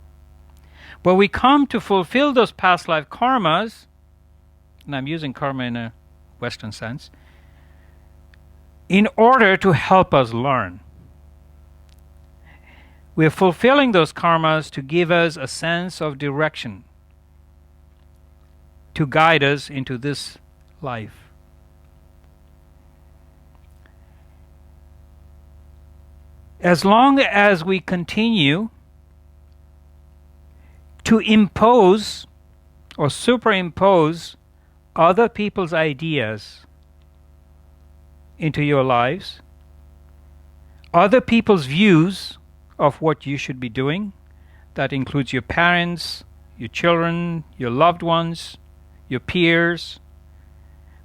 But we come to fulfill those past life karmas, and I'm using karma in a Western sense, in order to help us learn. We are fulfilling those karmas to give us a sense of direction, to guide us into this life. As long as we continue to impose or superimpose other people's ideas into your lives, other people's views of what you should be doing, that includes your parents, your children, your loved ones, your peers,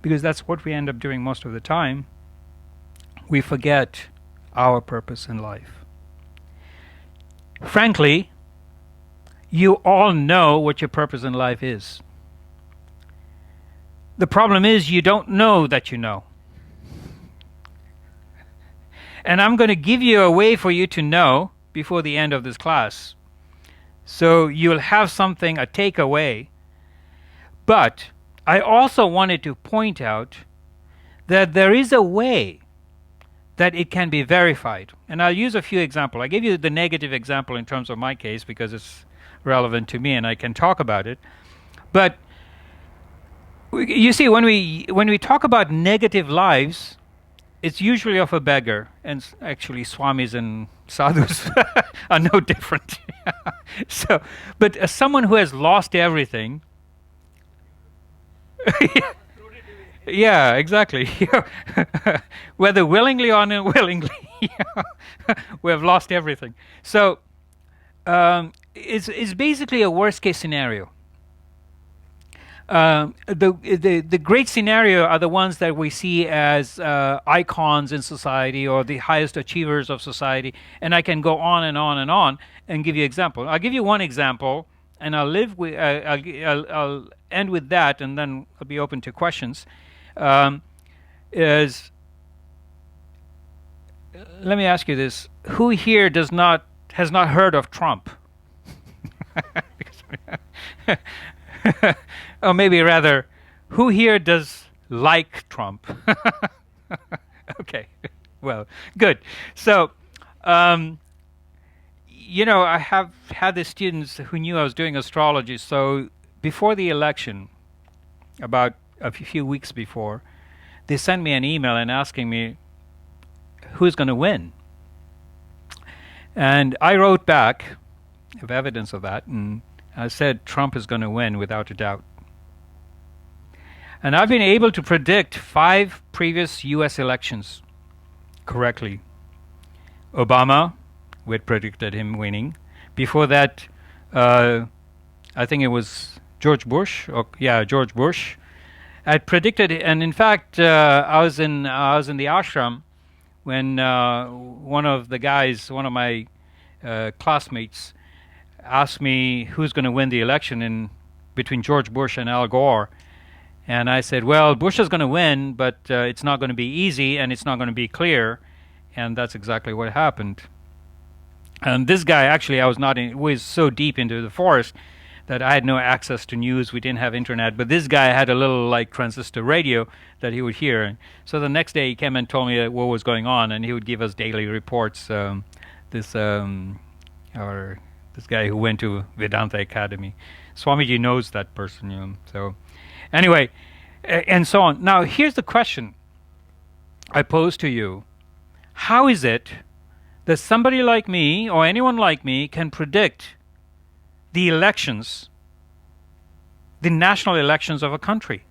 because that's what we end up doing most of the time, we forget our purpose in life. Frankly, you all know what your purpose in life is. The problem is you don't know that you know. And I'm going to give you a way for you to know before the end of this class. So you'll have something, a takeaway. But I also wanted to point out that there is a way that it can be verified. And I'll use a few examples. I gave you the negative example in terms of my case because it's relevant to me and I can talk about it. But you see, when we talk about negative lives, it's usually of a beggar, and actually swamis and sadhus are no different. So, but as someone who has lost everything, yeah, exactly. Whether willingly or unwillingly, we have lost everything. So, it's basically a worst case scenario. The great scenario are the ones that we see as icons in society or the highest achievers of society, and I can go on and on and on and give you example. I'll give you one example, and I'll end with that, and then I'll be open to questions. Let me ask you this: who here has not heard of Trump? Or maybe rather, who here does like Trump? Okay, well, good. So, I have had the students who knew I was doing astrology. So before the election, about a few weeks before, they sent me an email and asking me who's going to win. And I wrote back, I have evidence of that, and I said Trump is going to win without a doubt. And I've been able to predict 5 previous U.S. elections correctly. Obama, we had predicted him winning. Before that, I think it was George Bush. George Bush. I predicted it, and in fact, I was in the ashram when one of my classmates, asked me who's going to win the election between George Bush and Al Gore. And I said, well, Bush is going to win, but it's not going to be easy and it's not going to be clear. And that's exactly what happened. And this guy, actually, was so deep into the forest that I had no access to news. We didn't have internet, but this guy had a little like transistor radio that he would hear. And so the next day he came and told me what was going on, and he would give us daily reports. This or this guy who went to Vedanta Academy, Swamiji knows that person, you know. So anyway, and so on. Now here's the question I pose to you: how is it that somebody like me or anyone like me can predict the elections, the national elections of a country?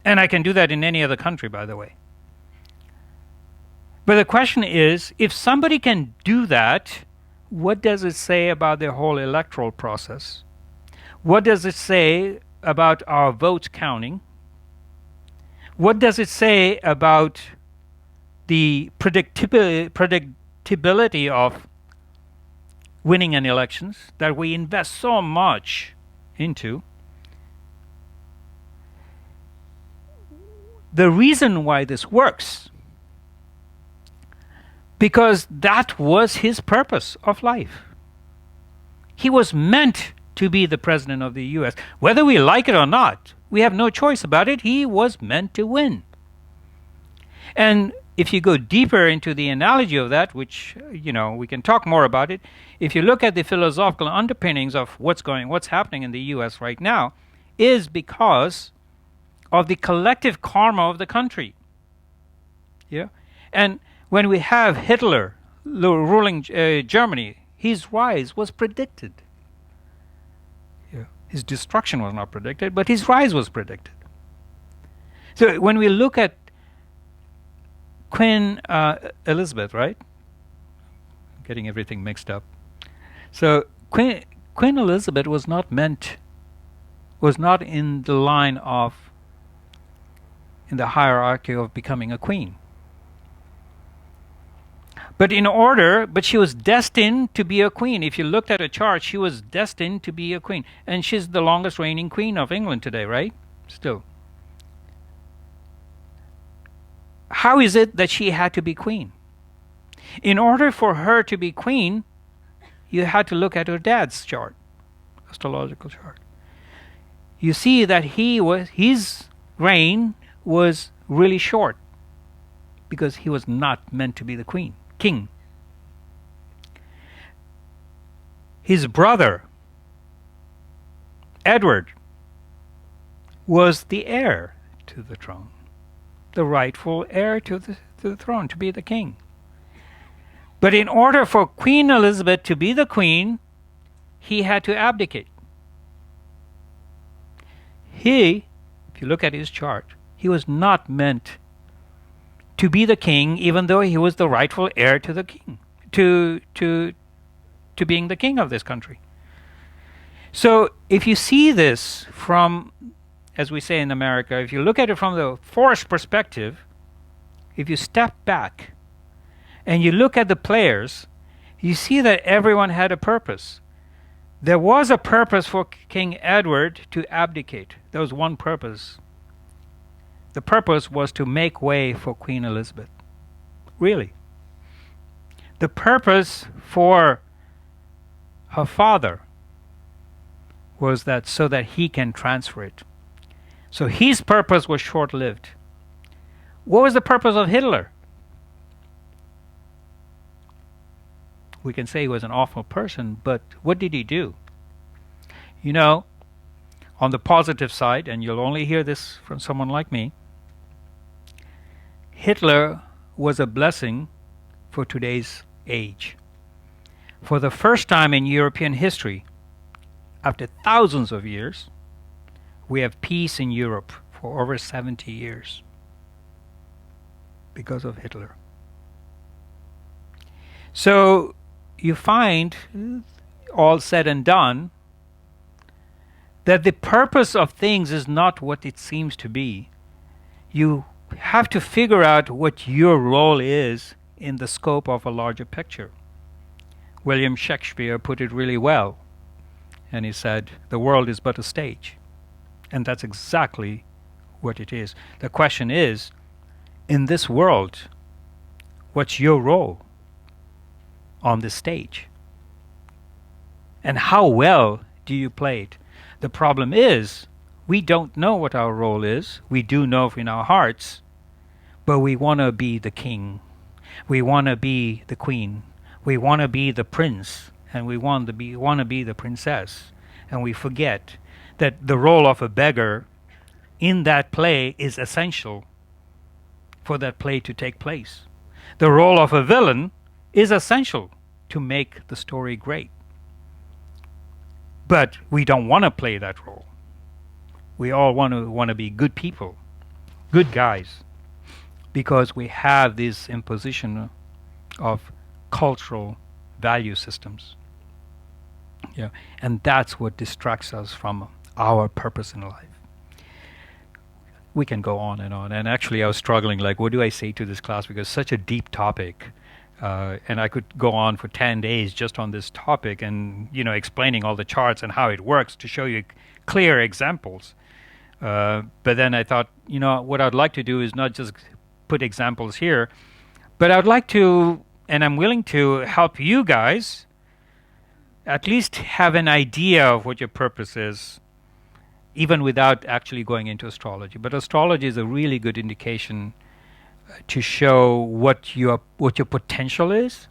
And I can do that in any other country, by the way. But the question is, if somebody can do that, what does it say about the whole electoral process? What does it say about our votes counting? What does it say about the predictability of winning an elections that we invest so much into? The reason why this works, because that was his purpose of life. He was meant to be the president of the US. Whether we like it or not, we have no choice about it. He was meant to win. And if you go deeper into the analogy of that, which, you know, we can talk more about it, if you look at the philosophical underpinnings of what's happening in the US right now, is because of the collective karma of the country. Yeah? And when we have Hitler ruling Germany, his rise was predicted. Yeah. His destruction was not predicted, but his rise was predicted. So when we look at Queen Elizabeth, right? I'm getting everything mixed up. So Queen Elizabeth was not in the line of, in the hierarchy of becoming a queen. But she was destined to be a queen. If you looked at a chart, she was destined to be a queen. And she's the longest reigning queen of England today, right? Still. How is it that she had to be queen? In order for her to be queen, you had to look at her dad's chart, astrological chart. You see that his reign was really short because he was not meant to be the king. His brother, Edward, was the heir to the throne, the rightful heir to the throne, to be the king. But in order for Queen Elizabeth to be the queen, he had to abdicate. If you look at his chart, he was not meant to be the king, even though he was the rightful heir to the king, to being the king of this country. So if you see this from, as we say in America, if you look at it from the force perspective, if you step back and you look at the players, you see that everyone had a purpose. There was a purpose for King Edward to abdicate. There was one purpose. The purpose was to make way for Queen Elizabeth. Really. The purpose for her father was that so that he can transfer it. So his purpose was short-lived. What was the purpose of Hitler? We can say he was an awful person, but what did he do? You know, on the positive side, and you'll only hear this from someone like me, Hitler was a blessing for today's age. For the first time in European history, after thousands of years, we have peace in Europe for over 70 years because of Hitler. So you find, all said and done, that the purpose of things is not what it seems to be. You have to figure out what your role is in the scope of a larger picture. William Shakespeare put it really well, and he said, the world is but a stage. And that's exactly what it is. The question is, in this world, what's your role on this stage? And how well do you play it? The problem is we don't know what our role is. We do know in our hearts, but we want to be the king. We want to be the queen. We want to be the prince, and we want to be the princess. And we forget that the role of a beggar in that play is essential for that play to take place. The role of a villain is essential to make the story great. But we don't want to play that role. We all want to be good people, good guys, because we have this imposition of cultural value systems. Yeah, and that's what distracts us from our purpose in life. We can go on, and actually I was struggling, like, what do I say to this class, because it's such a deep topic, and I could go on for 10 days just on this topic, and explaining all the charts and how it works to show you clear examples. But then I thought, what I'd like to do is not just put examples here, but I'd like to, and I'm willing to help you guys at least have an idea of what your purpose is, even without actually going into astrology. But astrology is a really good indication to show what your potential is,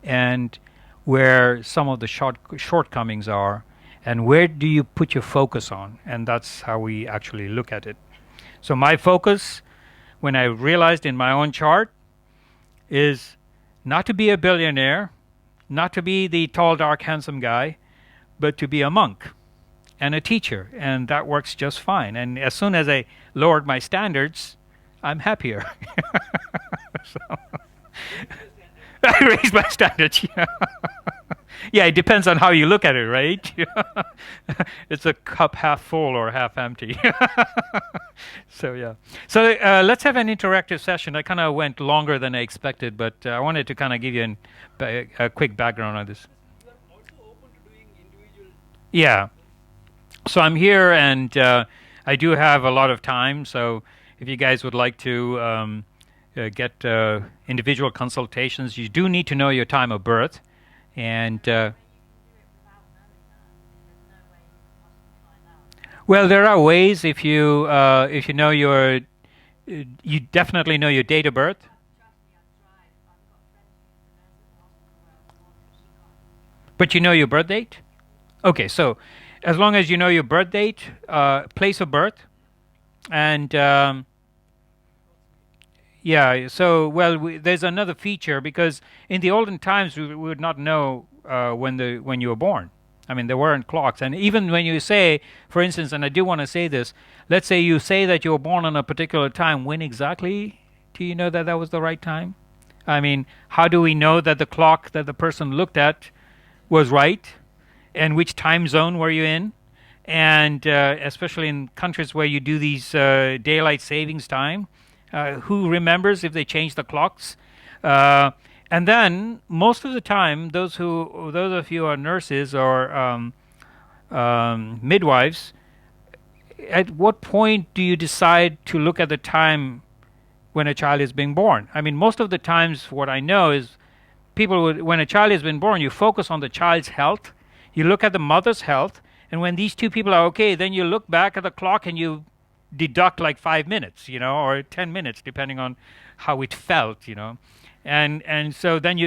and where some of the shortcomings are, and where do you put your focus on, and that's how we actually look at it. So my focus, when I realized in my own chart, is not to be a billionaire, not to be the tall, dark, handsome guy, but to be a monk and a teacher, and that works just fine. And as soon as I lowered my standards, I'm happier. So, I raised my standards. Yeah, it depends on how you look at it, right? It's a cup half full or half empty. So yeah. So let's have an interactive session. I kind of went longer than I expected, but I wanted to kind of give you a quick background on this. You are also open to doing individual. Yeah. So I'm here, and I do have a lot of time. So if you guys would like to get individual consultations, you do need to know your time of birth. And well, there are ways. If you know you definitely know your date of birth. But you know your birth date? Okay, so as long as you know your birth date, place of birth, and yeah, so there's another feature, because in the olden times we would not know when you were born. I mean, there weren't clocks, and even when you say, for instance, and I do want to say this, let's say you say that you were born on a particular time, when exactly do you know that that was the right time? I mean, how do we know that the clock that the person looked at was right, and which time zone were you in? And especially in countries where you do these daylight savings time, who remembers if they change the clocks? And then most of the time, those of you who are nurses or midwives, at what point do you decide to look at the time when a child is being born? I mean, most of the times, what I know is when a child has been born, you focus on the child's health, you look at the mother's health, and when these two people are okay, then you look back at the clock and you deduct like 5 minutes, or 10 minutes, depending on how it felt, and so then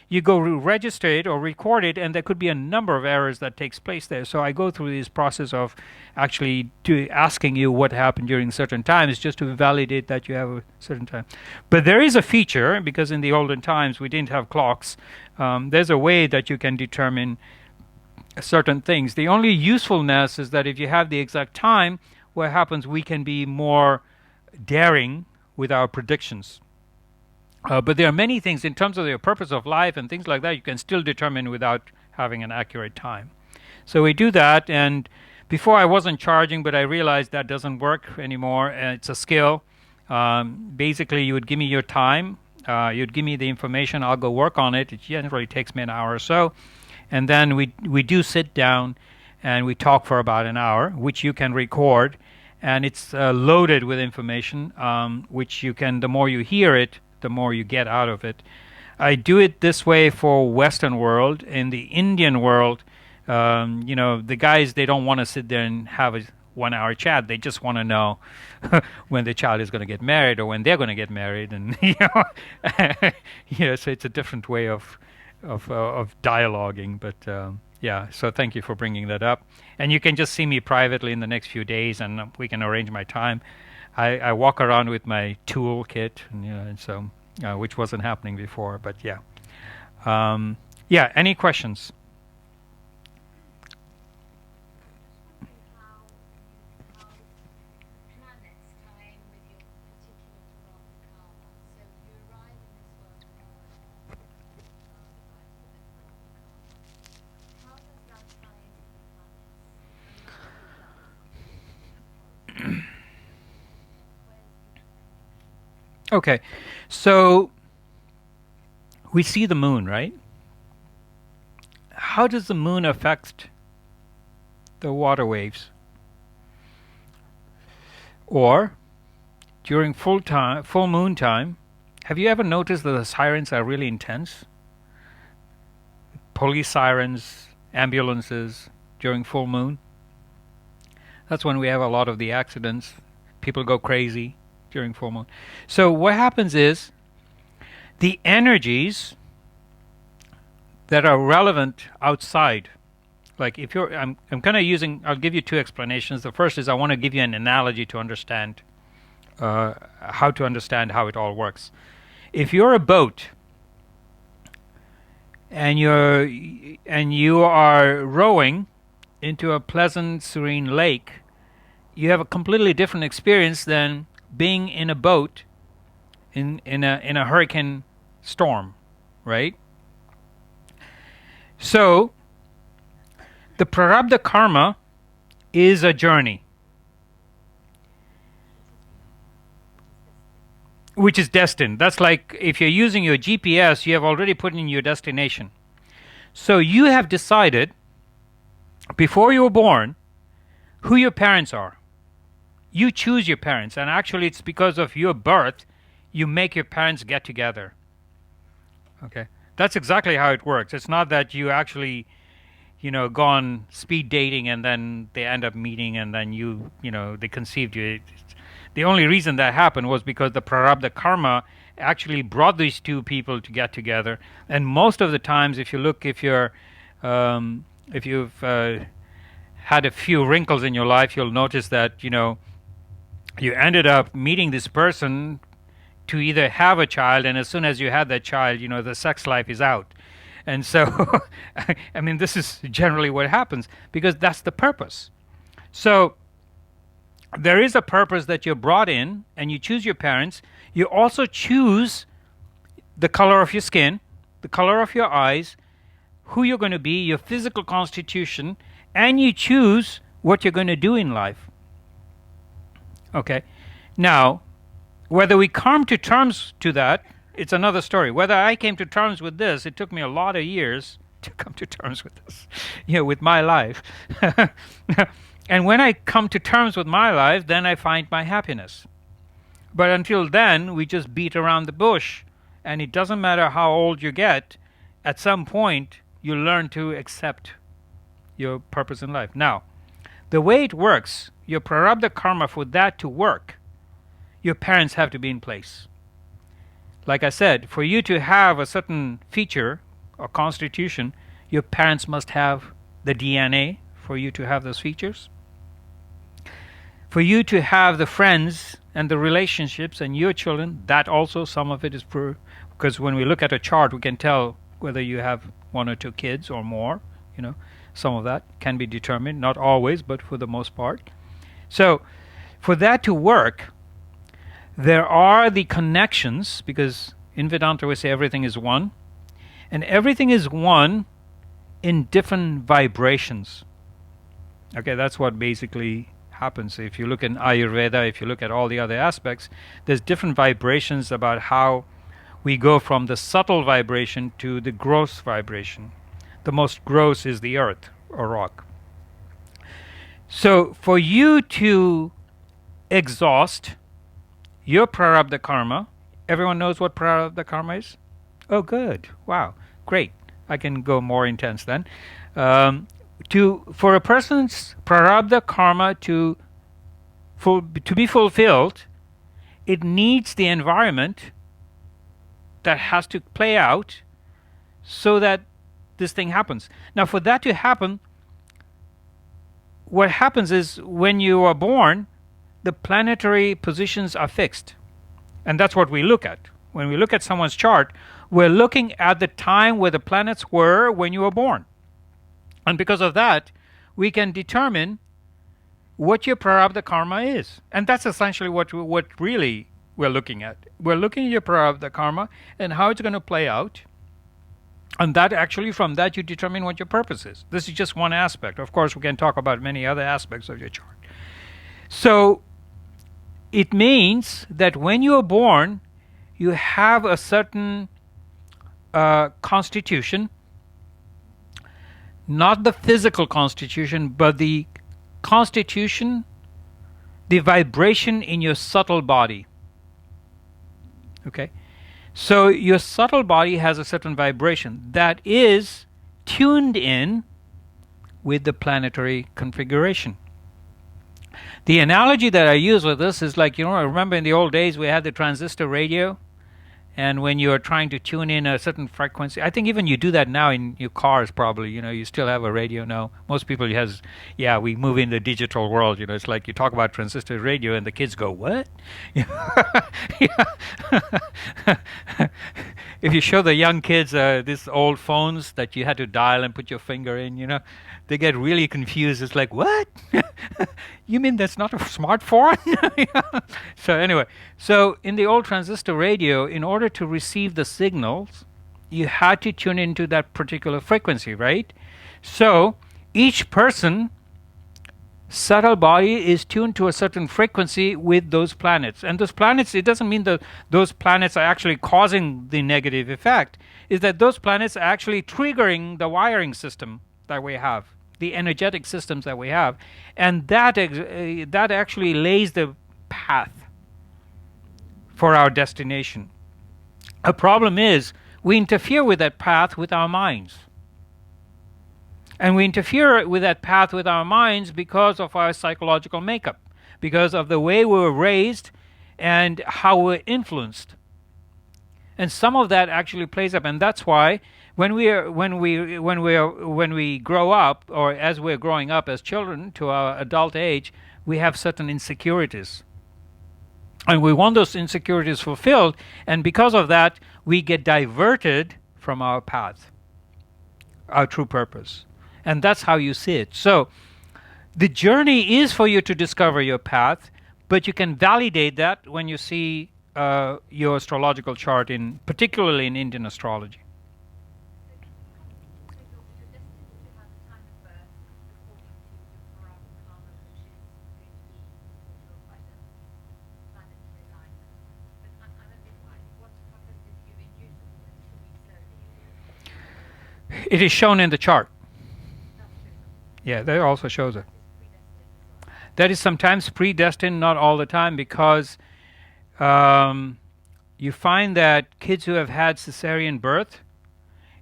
you go register it or record it, and there could be a number of errors that takes place there. So I go through this process of actually asking you what happened during certain times, just to validate that you have a certain time. But there is a feature, because in the olden times we didn't have clocks. There's a way that you can determine certain things. The only usefulness is that if you have the exact time, what happens, we can be more daring with our predictions. But there are many things in terms of the purpose of life and things like that you can still determine without having an accurate time. So we do that, and before I wasn't charging, but I realized that doesn't work anymore. It's a skill. Basically, you would give me your time, you'd give me the information, I'll go work on it. It generally takes me an hour or so, and then we do sit down and we talk for about an hour, which you can record, and it's loaded with information, which you can, the more you hear it, the more you get out of it. I do it this way for Western world. In the Indian world, The guys, they don't want to sit there and have a 1 hour chat. They just want to know when the child is going to get married or when they're going to get married, and so it's a different way of dialoguing. But yeah, so thank you for bringing that up. And you can just see me privately in the next few days, and we can arrange my time. I walk around with my tool kit, and so which wasn't happening before. But yeah, yeah. Any questions? Okay, so we see the moon, right? How does the moon affect the water waves? Or during full moon time, have you ever noticed that the sirens are really intense? Police sirens, ambulances during full moon. That's when we have a lot of the accidents. People go crazy during full moon. So what happens is the energies that are relevant outside, like if you're, I'm kind of using, I'll give you two explanations. The first is I want to give you an analogy to understand how to understand how it all works. If you're a boat and you are rowing into a pleasant, serene lake, you have a completely different experience than being in a boat in a hurricane storm, right? So the prarabdha karma is a journey which is destined. That's like if you're using your GPS, you have already put in your destination. So you have decided before you were born who your parents are. You choose your parents, and actually it's because of your birth you make your parents get together. Okay, that's exactly how it works. It's not that you actually go on speed dating and then they end up meeting and then they conceived you. The only reason that happened was because the prarabdha karma actually brought these two people to get together. And most of the times, if you've had a few wrinkles in your life, you'll notice that you ended up meeting this person to either have a child, and as soon as you had that child, the sex life is out. And so, I mean, this is generally what happens because that's the purpose. So there is a purpose that you're brought in, and you choose your parents. You also choose the color of your skin, the color of your eyes, who you're going to be, your physical constitution, and you choose what you're going to do in life. Okay, now, whether we come to terms to that, it's another story. Whether I came to terms with this, it took me a lot of years to come to terms with this, with my life. And when I come to terms with my life, then I find my happiness. But until then, we just beat around the bush, and it doesn't matter how old you get, at some point, you learn to accept your purpose in life. Now, the way it works, your prarabdha karma, for that to work, your parents have to be in place. Like I said, for you to have a certain feature or constitution, your parents must have the DNA for you to have those features. For you to have the friends and the relationships and your children, that also, some of it is because when we look at a chart, we can tell whether you have one or two kids or more. Some of that can be determined, not always, but for the most part. So for that to work, there are the connections, because in Vedanta we say everything is one, and everything is one in different vibrations. Okay, that's what basically happens. If you look in Ayurveda, if you look at all the other aspects, there's different vibrations about how we go from the subtle vibration to the gross vibration. The most gross is the earth or rock. So for you to exhaust your prarabdha karma, everyone knows what prarabdha karma is? Oh, good. Wow. Great. I can go more intense then. for a person's prarabdha karma to be fulfilled, it needs the environment that has to play out so that this thing happens. Now, for that to happen, what happens is when you are born, the planetary positions are fixed. And that's what we look at. When we look at someone's chart, we're looking at the time where the planets were when you were born. And because of that, we can determine what your prarabdha karma is. And that's essentially what really we're looking at. We're looking at your prarabdha karma and how it's going to play out. And that actually, from that, you determine what your purpose is. This is just one aspect. Of course, we can talk about many other aspects of your chart. So it means that when you are born, you have a certain constitution, not the physical constitution, but the constitution, the vibration in your subtle body. Okay? So your subtle body has a certain vibration that is tuned in with the planetary configuration. The analogy that I use with this is like, I remember in the old days we had the transistor radio, and when you're trying to tune in a certain frequency, I think even you do that now in your cars probably, you still have a radio now. Most people we move in the digital world, it's like you talk about transistor radio and the kids go, what? If you show the young kids these old phones that you had to dial and put your finger in, they get really confused. It's like, what? You mean that's not a smartphone? So anyway, in the old transistor radio, in order to receive the signals, you had to tune into that particular frequency, right? So each person subtle body is tuned to a certain frequency with those planets. And those planets, it doesn't mean that those planets are actually causing the negative effect. Is that those planets are actually triggering the wiring system that we have, the energetic systems that we have. And that actually lays the path for our destination. A problem is we interfere with that path with our minds. And we interfere with that path with our minds because of our psychological makeup, because of the way we were raised and how we're influenced. And some of that actually plays up, and that's why when we grow up, or as we're growing up as children to our adult age, we have certain insecurities. And we want those insecurities fulfilled, and because of that, we get diverted from our path, our true purpose. And that's how you see it. So the journey is for you to discover your path, but you can validate that when you see your astrological chart, particularly in Indian astrology. It is shown in the chart. Yeah, that also shows it. That is sometimes predestined, not all the time, because you find that kids who have had cesarean birth,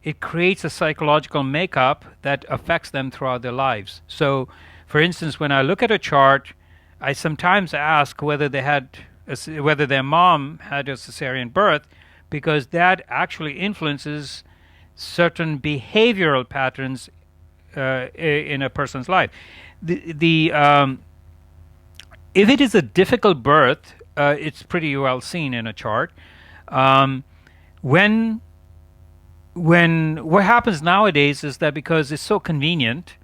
it creates a psychological makeup that affects them throughout their lives. So, for instance, when I look at a chart, I sometimes ask whether their mom had a cesarean birth, because that actually influences certain behavioral patterns in a person's life. If it is a difficult birth, it's pretty well seen in a chart. When what happens nowadays is that because it's so convenient,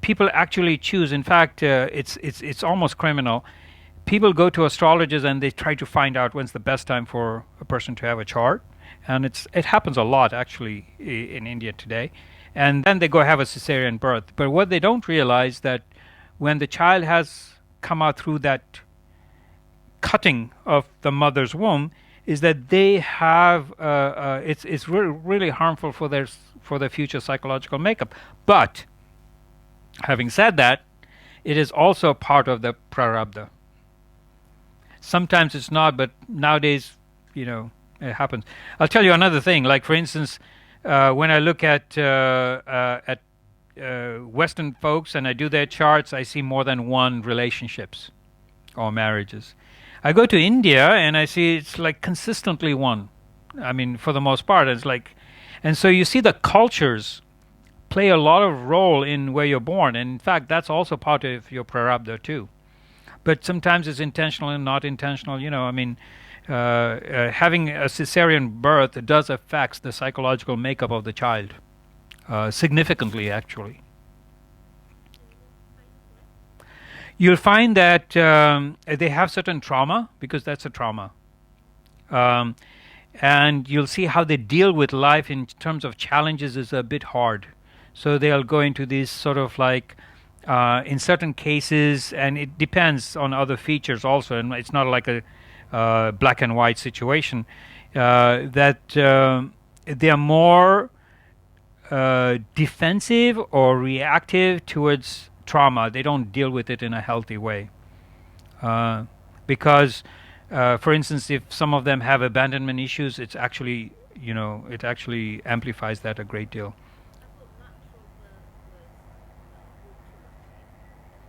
people actually choose. In fact, it's almost criminal. People go to astrologers and they try to find out when's the best time for a person to have a chart, and it happens a lot actually in India today. And then they go have a cesarean birth. But what they don't realize that when the child has come out through that cutting of the mother's womb, is that they have it's really harmful for their future psychological makeup. But having said that, it is also part of the prarabdha. Sometimes it's not, but nowadays, it happens. I'll tell you another thing. Like for instance, when I look at Western folks and I do their charts, I see more than one relationships or marriages. I go to India and I see it's like consistently one. I mean, for the most part, it's like, and so you see the cultures play a lot of role in where you're born, and in fact, that's also part of your prarabdha too. But sometimes it's intentional and not intentional. I mean, having a cesarean birth does affect the psychological makeup of the child significantly, actually. You'll find that they have certain trauma because that's a trauma. Um, and you'll see how they deal with life in terms of challenges is a bit hard. So they'll go into these sort of like, in certain cases, and it depends on other features also, and it's not like a black and white situation, that they are more defensive or reactive towards trauma. They don't deal with it in a healthy way. Because, for instance, if some of them have abandonment issues, it's actually, it actually amplifies that a great deal.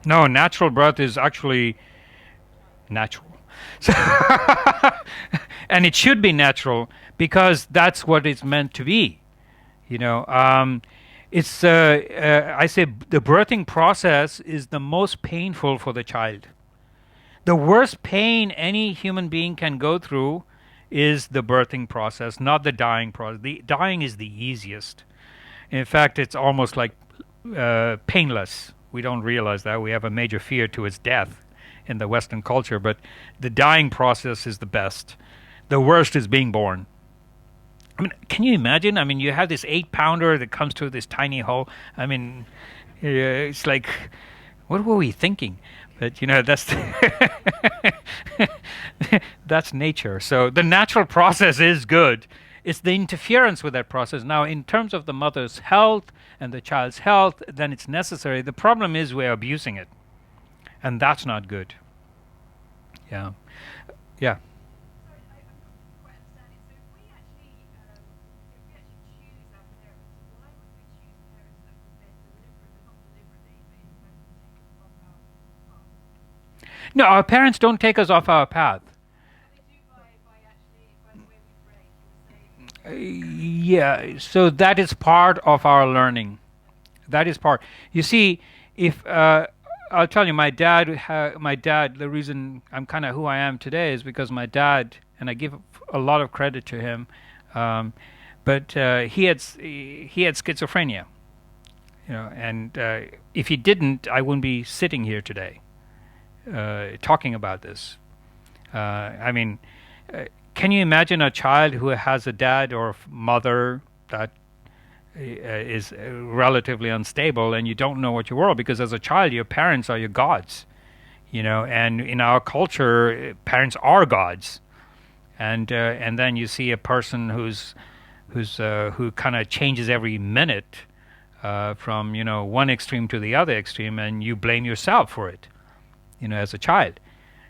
No, natural birth is actually natural. So and it should be natural because that's what it's meant to be. It's I say the birthing process is the most painful for the child. The worst pain any human being can go through is the birthing process, not the dying process. The dying is the easiest. In fact, it's almost like painless. We don't realize that. We have a major fear towards death in the Western culture, but the dying process is the best. The worst is being born. I mean, can you imagine? I mean, you have this 8-pounder that comes through this tiny hole. I mean, it's like, what were we thinking? But that's that's nature. So the natural process is good. It's the interference with that process. Now, in terms of the mother's health and the child's health, then it's necessary. The problem is we're abusing it, and that's not good. Yeah, yeah. No, our parents don't take us off our path. Yeah, so that is part of our learning. That is part. You see, if I'll tell you, my dad. The reason I'm kind of who I am today is because my dad, and I give a lot of credit to him. But he had schizophrenia, and if he didn't, I wouldn't be sitting here today, talking about this. I mean. Can you imagine a child who has a dad or mother that is relatively unstable and you don't know what your world, because as a child your parents are your gods, and in our culture parents are gods, and then you see a person who kind of changes every minute from one extreme to the other extreme, and you blame yourself for it, as a child,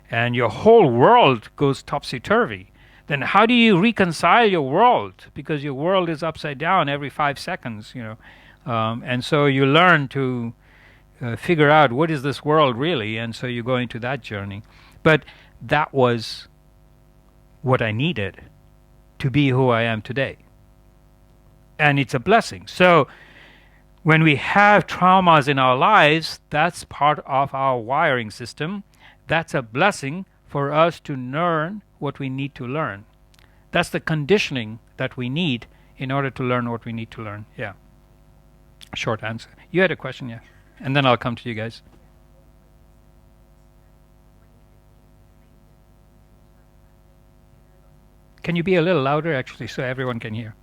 and your whole world goes topsy-turvy. Then how do you reconcile your world? Because your world is upside down every 5 seconds, and so you learn to figure out what is this world really, and so you go into that journey. But that was what I needed to be who I am today, and it's a blessing. So when we have traumas in our lives, that's part of our wiring system. That's a blessing for us to learn what we need to learn. That's the conditioning that we need in order to learn what we need to learn. Yeah. Short answer. You had a question, yeah? And then I'll come to you guys. Can you be a little louder, actually, so everyone can hear?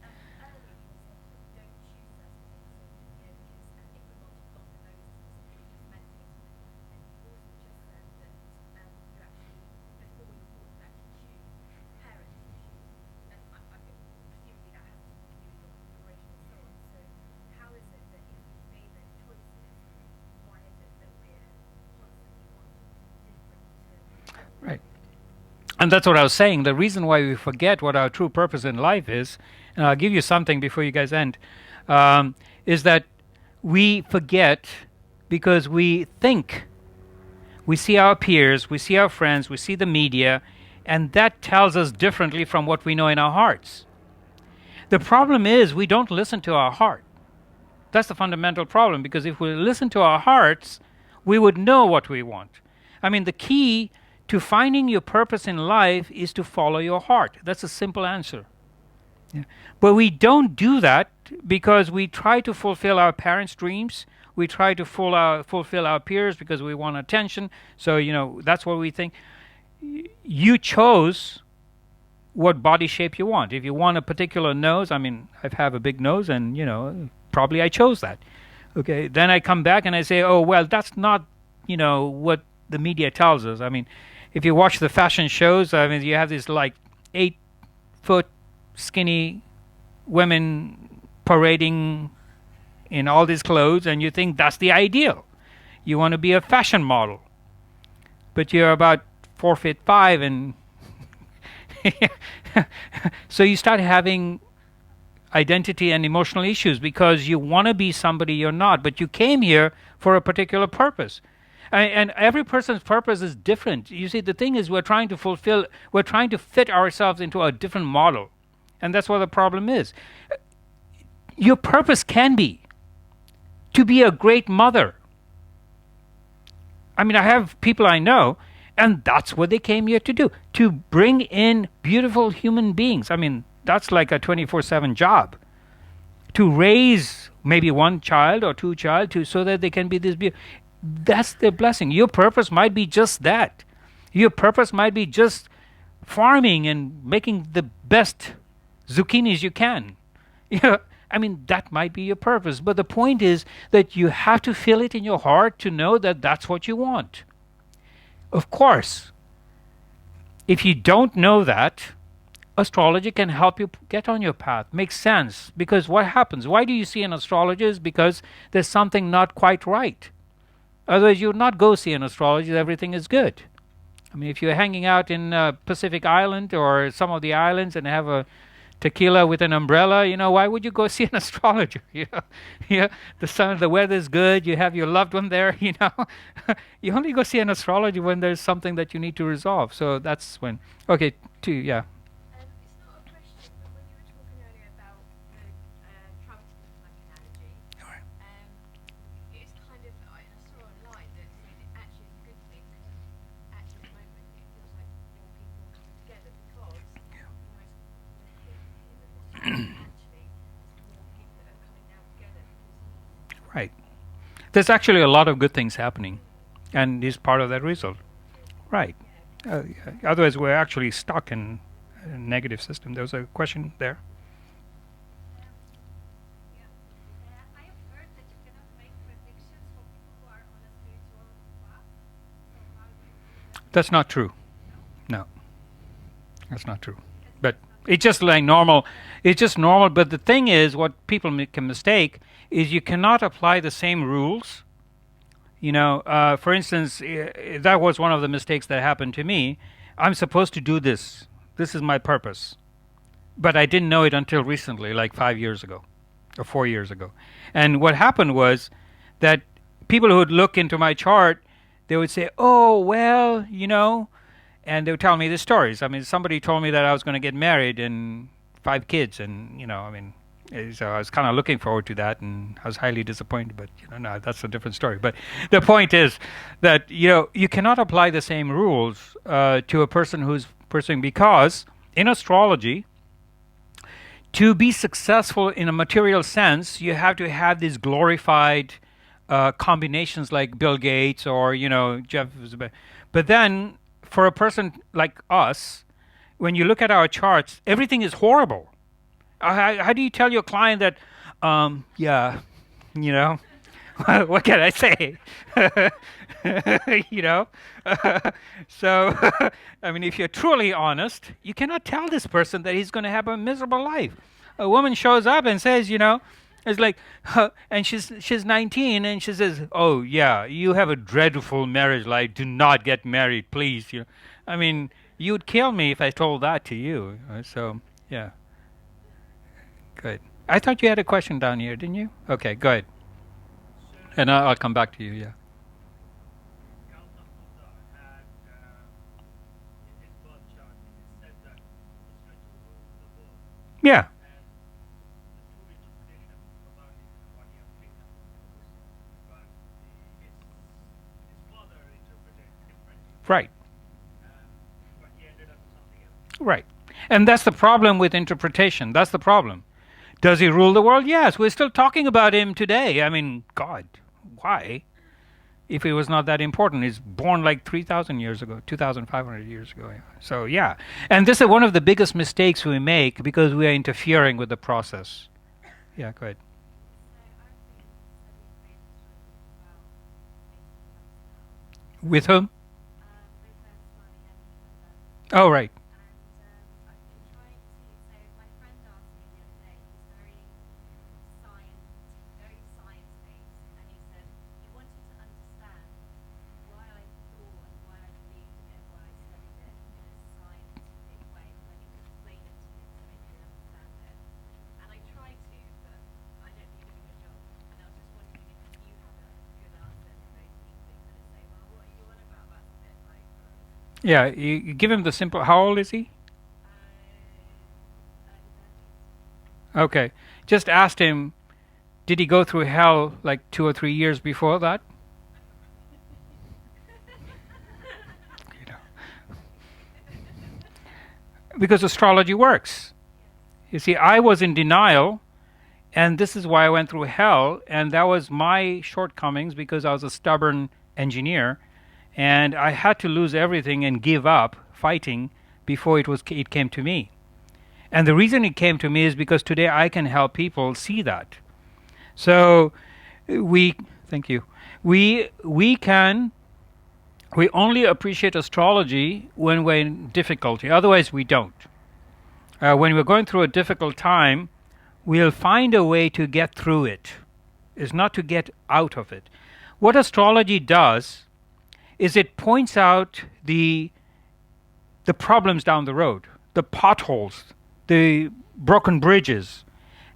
Right. And that's what I was saying. The reason why we forget what our true purpose in life is, and I'll give you something before you guys end, is that we forget because we think. We see our peers, we see our friends, we see the media, and that tells us differently from what we know in our hearts. The problem is we don't listen to our heart. That's the fundamental problem, because if we listen to our hearts, we would know what we want. I mean, the key to finding your purpose in life is to follow your heart. That's a simple answer. Yeah. But we don't do that because we try to fulfill our parents' dreams. We try to fulfill our peers because we want attention. So, that's what we think. You chose what body shape you want. If you want a particular nose, I mean, I have a big nose and, probably I chose that. Okay, then I come back and I say, oh, well, that's not, what the media tells us. I mean, if you watch the fashion shows, I mean, you have these like 8-foot skinny women parading in all these clothes, and you think that's the ideal. You want to be a fashion model, but you're about 4'5", and so you start having identity and emotional issues because you want to be somebody you're not, but you came here for a particular purpose. And every person's purpose is different. You see, the thing is we're trying to fit ourselves into a different model. And that's what the problem is. Your purpose can be to be a great mother. I mean, I have people I know, and that's what they came here to do, to bring in beautiful human beings. I mean, that's like a 24/7 job. To raise maybe one child or two child so that they can be this beautiful. That's their blessing. Your purpose might be just that. Your purpose might be just farming and making the best zucchinis you can. I mean, that might be your purpose. But the point is that you have to feel it in your heart to know that that's what you want. Of course, if you don't know that, astrology can help you get on your path. Makes sense. Because what happens? Why do you see an astrologist? Because there's something not quite right. Otherwise, you would not go see an astrologist. Everything is good. I mean, if you're hanging out in Pacific Island or some of the islands and have a tequila with an umbrella, why would you go see an astrologer? The weather is good. You have your loved one there. You only go see an astrologer when there's something that you need to resolve. So that's when. Okay, yeah. It's not a question, but when you were talking earlier about the Trump analogy, All right. it's kind of, I saw online that said it actually is a good thing because actually at the moment it feels like more people are coming together because almost the him and the actually there's more people that are coming now together because Right. There's actually a lot of good things happening, and is part of that result. Right. Otherwise, we're actually stuck in a negative system. There was a question there. I have heard that you cannot make predictions for people who are on a spiritual path. So how do you do that? That's not true. No, that's not true. But it's just like normal. It's just normal. But the thing is, what people make a mistake is you cannot apply the same rules. For instance, that was one of the mistakes that happened to me. I'm supposed to do this. This is my purpose. But I didn't know it until recently, like 5 years ago or 4 years ago. And what happened was that people who would look into my chart, they would say, oh, well, and they would tell me the stories. I mean, somebody told me that I was going to get married and 5 kids. And, so I was kind of looking forward to that, and I was highly disappointed. But no, that's a different story. But the point is that you cannot apply the same rules to a person who's pursuing, because in astrology, to be successful in a material sense, you have to have these glorified combinations like Bill Gates or Jeff Bezos. But then for a person like us, when you look at our charts, everything is horrible. How do you tell your client that, what can I say? So, I mean, if you're truly honest, you cannot tell this person that he's going to have a miserable life. A woman shows up and says, it's like, and she's 19 and she says, oh, yeah, you have a dreadful marriage life. Do not get married, please. I mean, you'd kill me if I told that to you. So, yeah. Good. I thought you had a question down here, didn't you? Okay, go ahead. And I'll come back to you. Yeah. Gautam Buddha had in his birth chart, it is said that he was going to rule the world. Yeah. And the true interpretation about it is what you have taken. But his father interpreted differently, Right. but he ended up something else. Right. And that's the problem with interpretation. That's the problem. Does he rule the world? Yes. We're still talking about him today. I mean, God, why? If he was not that important, he's born like 3,000 years ago, 2,500 years ago. So, yeah. And this is one of the biggest mistakes we make because we are interfering with the process. Yeah, go ahead. With whom? Oh, right. Yeah, you give him the simple. How old is he? Okay. Just asked him, did he go through hell like 2 or 3 years before that? You know. Because astrology works. You see, I was in denial, and this is why I went through hell, and that was my shortcomings because I was a stubborn engineer, and I had to lose everything and give up fighting before it came to me. And the reason it came to me is because today I can help people see that. So thank you. We only appreciate astrology when we're in difficulty. Otherwise, we don't. When we're going through a difficult time, we'll find a way to get through it. It's not to get out of it. What astrology does is it points out the problems down the road, the potholes, the broken bridges,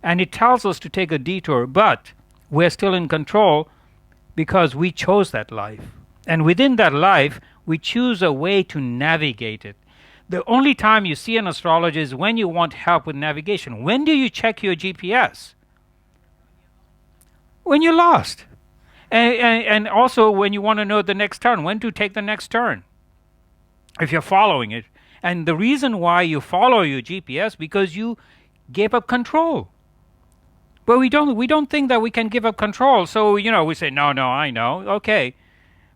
and it tells us to take a detour, but we're still in control because we chose that life. And within that life, we choose a way to navigate it. The only time you see an astrologer is when you want help with navigation. When do you check your GPS? When you're lost. And also when you want to know the next turn, when to take the next turn, if you're following it. And the reason why you follow your GPS because you gave up control. But we don't think that we can give up control. So, we say, no, I know. Okay.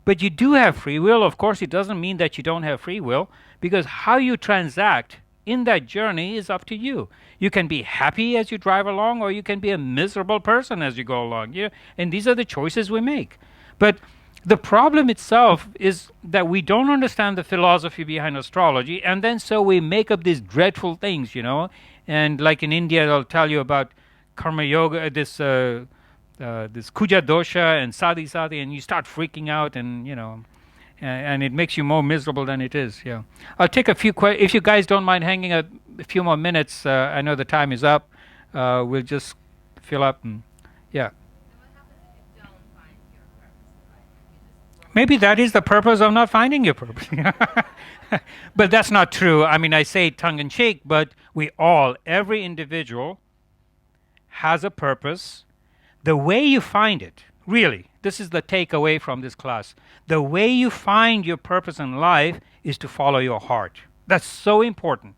But you do have free will. Of course, it doesn't mean that you don't have free will because how you transact in that journey is up to you. You can be happy as you drive along or you can be a miserable person as you go along. And these are the choices we make. But the problem itself is that we don't understand the philosophy behind astrology, and then so we make up these dreadful things, And like in India, they'll tell you about karma yoga, this kuja dosha and sati, and you start freaking out, and and it makes you more miserable than it is. Yeah, I'll take a few questions if you guys don't mind hanging a few more minutes. I know the time is up. We'll just fill up and yeah. Maybe that is the purpose of not finding your purpose. But that's not true. I mean, I say tongue in cheek, but every individual has a purpose. The way you find it, really, this is the takeaway from this class. The way you find your purpose in life is to follow your heart. That's so important.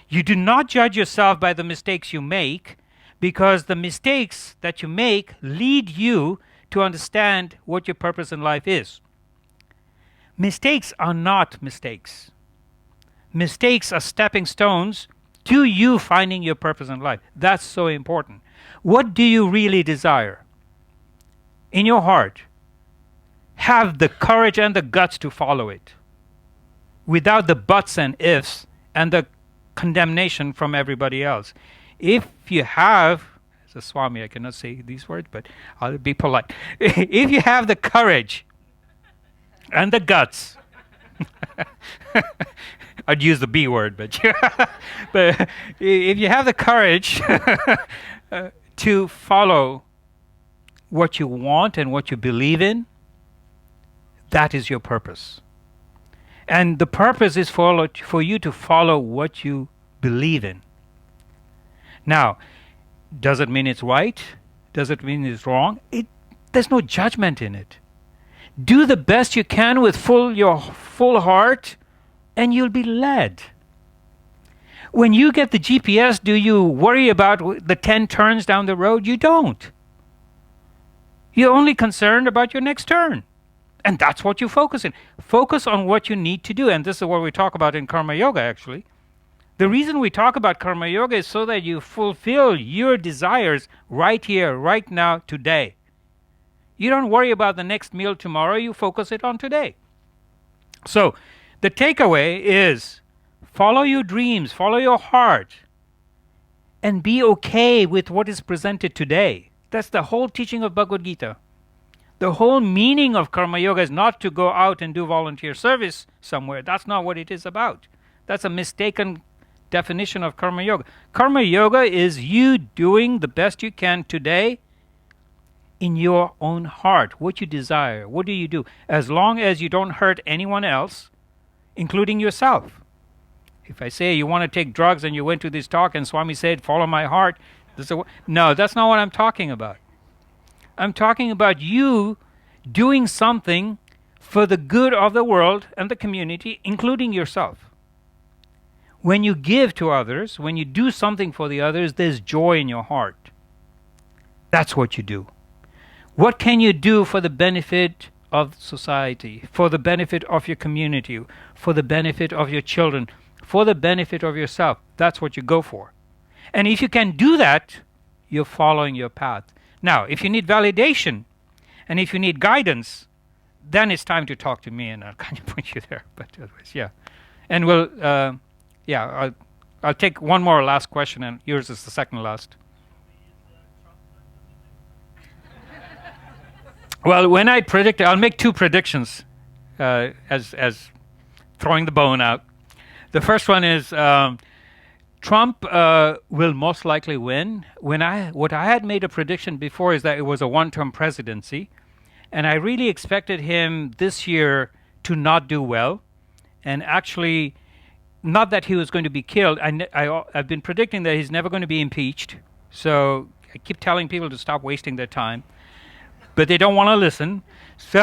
You do not judge yourself by the mistakes you make because the mistakes that you make lead you to understand what your purpose in life is. Mistakes are not mistakes. Mistakes are stepping stones to you finding your purpose in life. That's so important. What do you really desire? In your heart, have the courage and the guts to follow it without the buts and ifs and the condemnation from everybody else. If you have, as a Swami, I cannot say these words, but I'll be polite. If you have the courage and the guts, I'd use the B word, but if you have the courage to follow what you want and what you believe in, that is your purpose. And the purpose is for you to follow what you believe in. Now, does it mean it's right? Does it mean it's wrong? There's no judgment in it. Do the best you can with your full heart, and you'll be led. When you get the GPS, do you worry about the 10 turns down the road? You don't. You're only concerned about your next turn. And that's what you focus in. Focus on what you need to do. And this is what we talk about in Karma Yoga, actually. The reason we talk about Karma Yoga is so that you fulfill your desires right here, right now, today. You don't worry about the next meal tomorrow. You focus it on today. So the takeaway is follow your dreams, follow your heart, and be okay with what is presented today. That's the whole teaching of Bhagavad Gita. The whole meaning of Karma Yoga is not to go out and do volunteer service somewhere. That's not what it is about. That's a mistaken definition of Karma Yoga. Karma Yoga is you doing the best you can today in your own heart. What you desire. What do you do? As long as you don't hurt anyone else, including yourself. If I say you want to take drugs and you went to this talk and Swami said, follow my heart. No, that's not what I'm talking about. I'm talking about you doing something for the good of the world and the community, including yourself. When you give to others, when you do something for the others, there's joy in your heart. That's what you do. What can you do for the benefit of society, for the benefit of your community, for the benefit of your children, for the benefit of yourself? That's what you go for. And if you can do that, you're following your path. Now, if you need validation and if you need guidance, then it's time to talk to me and I'll kind of point you there. But otherwise, yeah. And I'll take one more last question, and yours is the second last. Well, when I predict, I'll make two predictions as throwing the bone out. The first one is Trump will most likely win. What I had made a prediction before is that it was a one-term presidency, and I really expected him this year to not do well, and actually, not that he was going to be killed. I've been predicting that he's never going to be impeached, so I keep telling people to stop wasting their time, but they don't want to listen. So,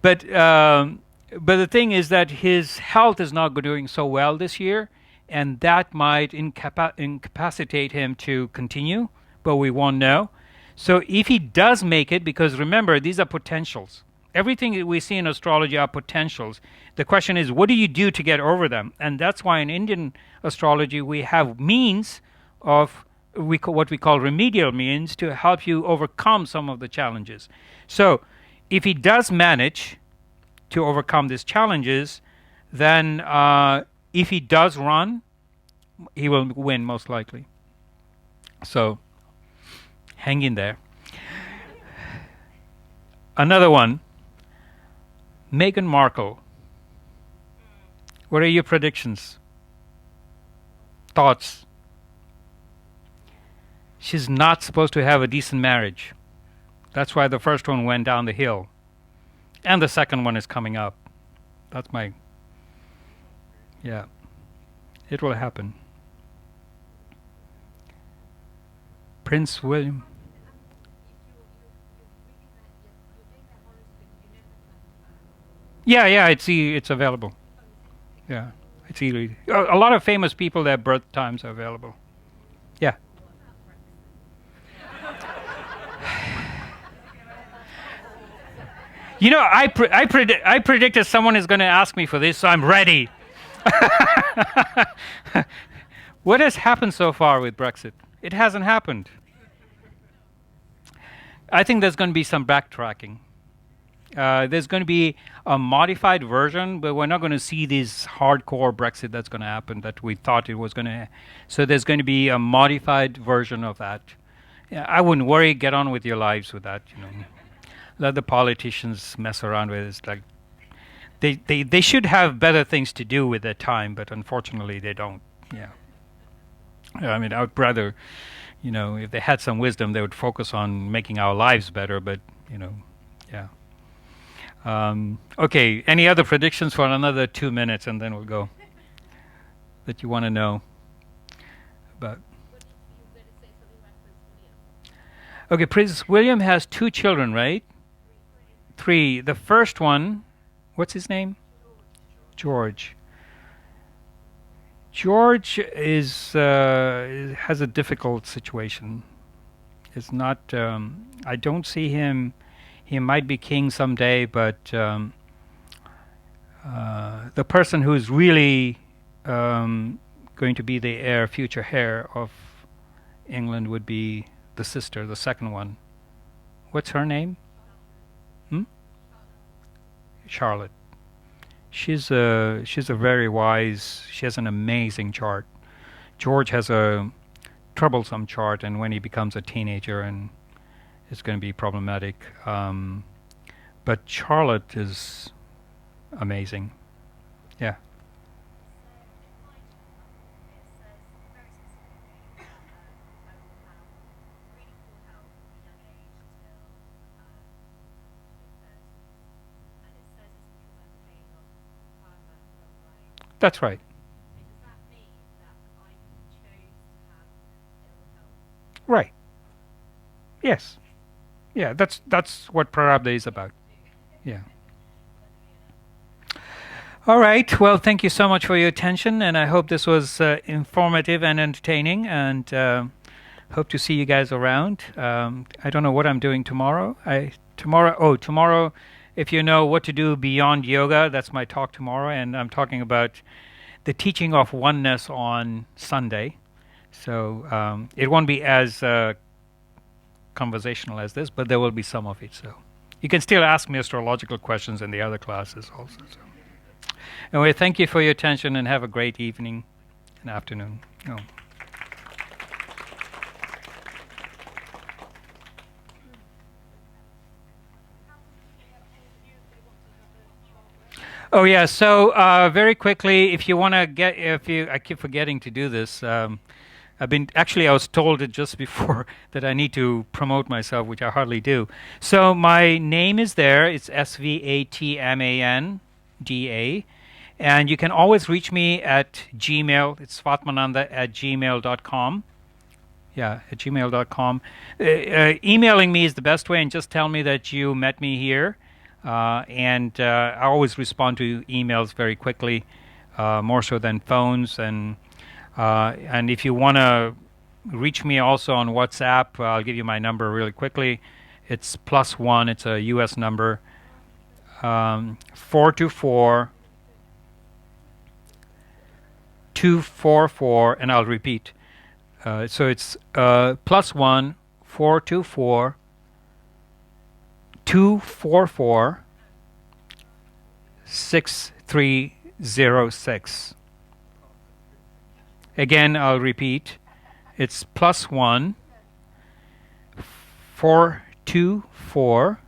but the thing is that his health is not doing so well this year, and that might incapacitate him to continue, but we won't know. So if he does make it, because remember, these are potentials. Everything that we see in astrology are potentials. The question is, what do you do to get over them? And that's why in Indian astrology we have means of what we call remedial means to help you overcome some of the challenges. So if he does manage to overcome these challenges, then if he does run, he will win most likely. So hang in there. Another one, Meghan Markle. What are your predictions? Thoughts? She's not supposed to have a decent marriage. That's why the first one went down the hill. And the second one is coming up. That's my... Yeah. It will happen. Prince William. Yeah, it's available. Yeah, it's easily. A lot of famous people, their birth times are available. Yeah. You know, I predicted someone is going to ask me for this, so I'm ready. What has happened so far with Brexit? It hasn't happened. I think there's going to be some backtracking. There's going to be a modified version, but we're not going to see this hardcore Brexit that's going to happen that we thought it was going to. So there's going to be a modified version of that. I wouldn't worry. Get on with your lives with that. You know, let the politicians mess around with it. It's like they should have better things to do with their time, but unfortunately they don't. Yeah. I mean, I would rather if they had some wisdom, they would focus on making our lives better. But yeah. Okay. Any other predictions for another 2 minutes, and then we'll go. That you want to know about? Okay, Prince William has 2 children, right? 3. The first one, what's his name? George. George has a difficult situation. It's not. I don't see him. He might be king someday, but the person who's really going to be the future heir of England would be the sister, the second one. What's her name? Charlotte. She's a very wise. She has an amazing chart. George has a troublesome chart, and when he becomes a teenager, and it's going to be problematic. But Charlotte is amazing. Yeah. That's right. Right. Yes. Yeah, that's what Prarabdha is about. Yeah. All right. Well, thank you so much for your attention, and I hope this was informative and entertaining, and hope to see you guys around. I don't know what I'm doing tomorrow. Tomorrow, if you know what to do beyond yoga, that's my talk tomorrow, and I'm talking about the teaching of oneness on Sunday. So it won't be as conversational as this, but there will be some of it. So you can still ask me astrological questions in the other classes also. So. Anyway, thank you for your attention, and have a great evening and afternoon. Oh yeah. So very quickly, if you want to I keep forgetting to do this. I was told it just before that I need to promote myself, which I hardly do. So my name is there. It's Svatmanda, and you can always reach me at Gmail. It's svatmananda@gmail.com. Yeah, at gmail.com. Emailing me is the best way, and just tell me that you met me here. And I always respond to emails very quickly, more so than phones. And if you want to reach me also on WhatsApp, I'll give you my number really quickly. It's +1. It's a U.S. number. 424 244, and I'll repeat. So it's +1 424 244 6306. Again, I'll repeat. It's +1 424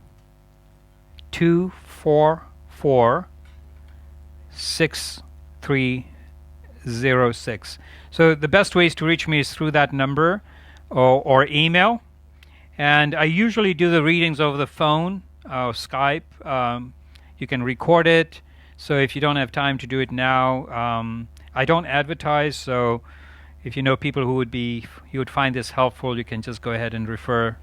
244 6306. So the best ways to reach me is through that number or email. And I usually do the readings over the phone, Skype. You can record it. So if you don't have time to do it now, I don't advertise. So if you know people who you would find this helpful, you can just go ahead and refer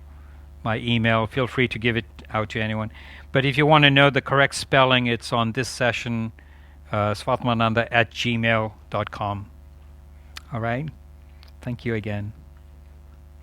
my email. Feel free to give it out to anyone. But if you want to know the correct spelling, it's on this session, svatmananda@gmail.com. All right. Thank you again.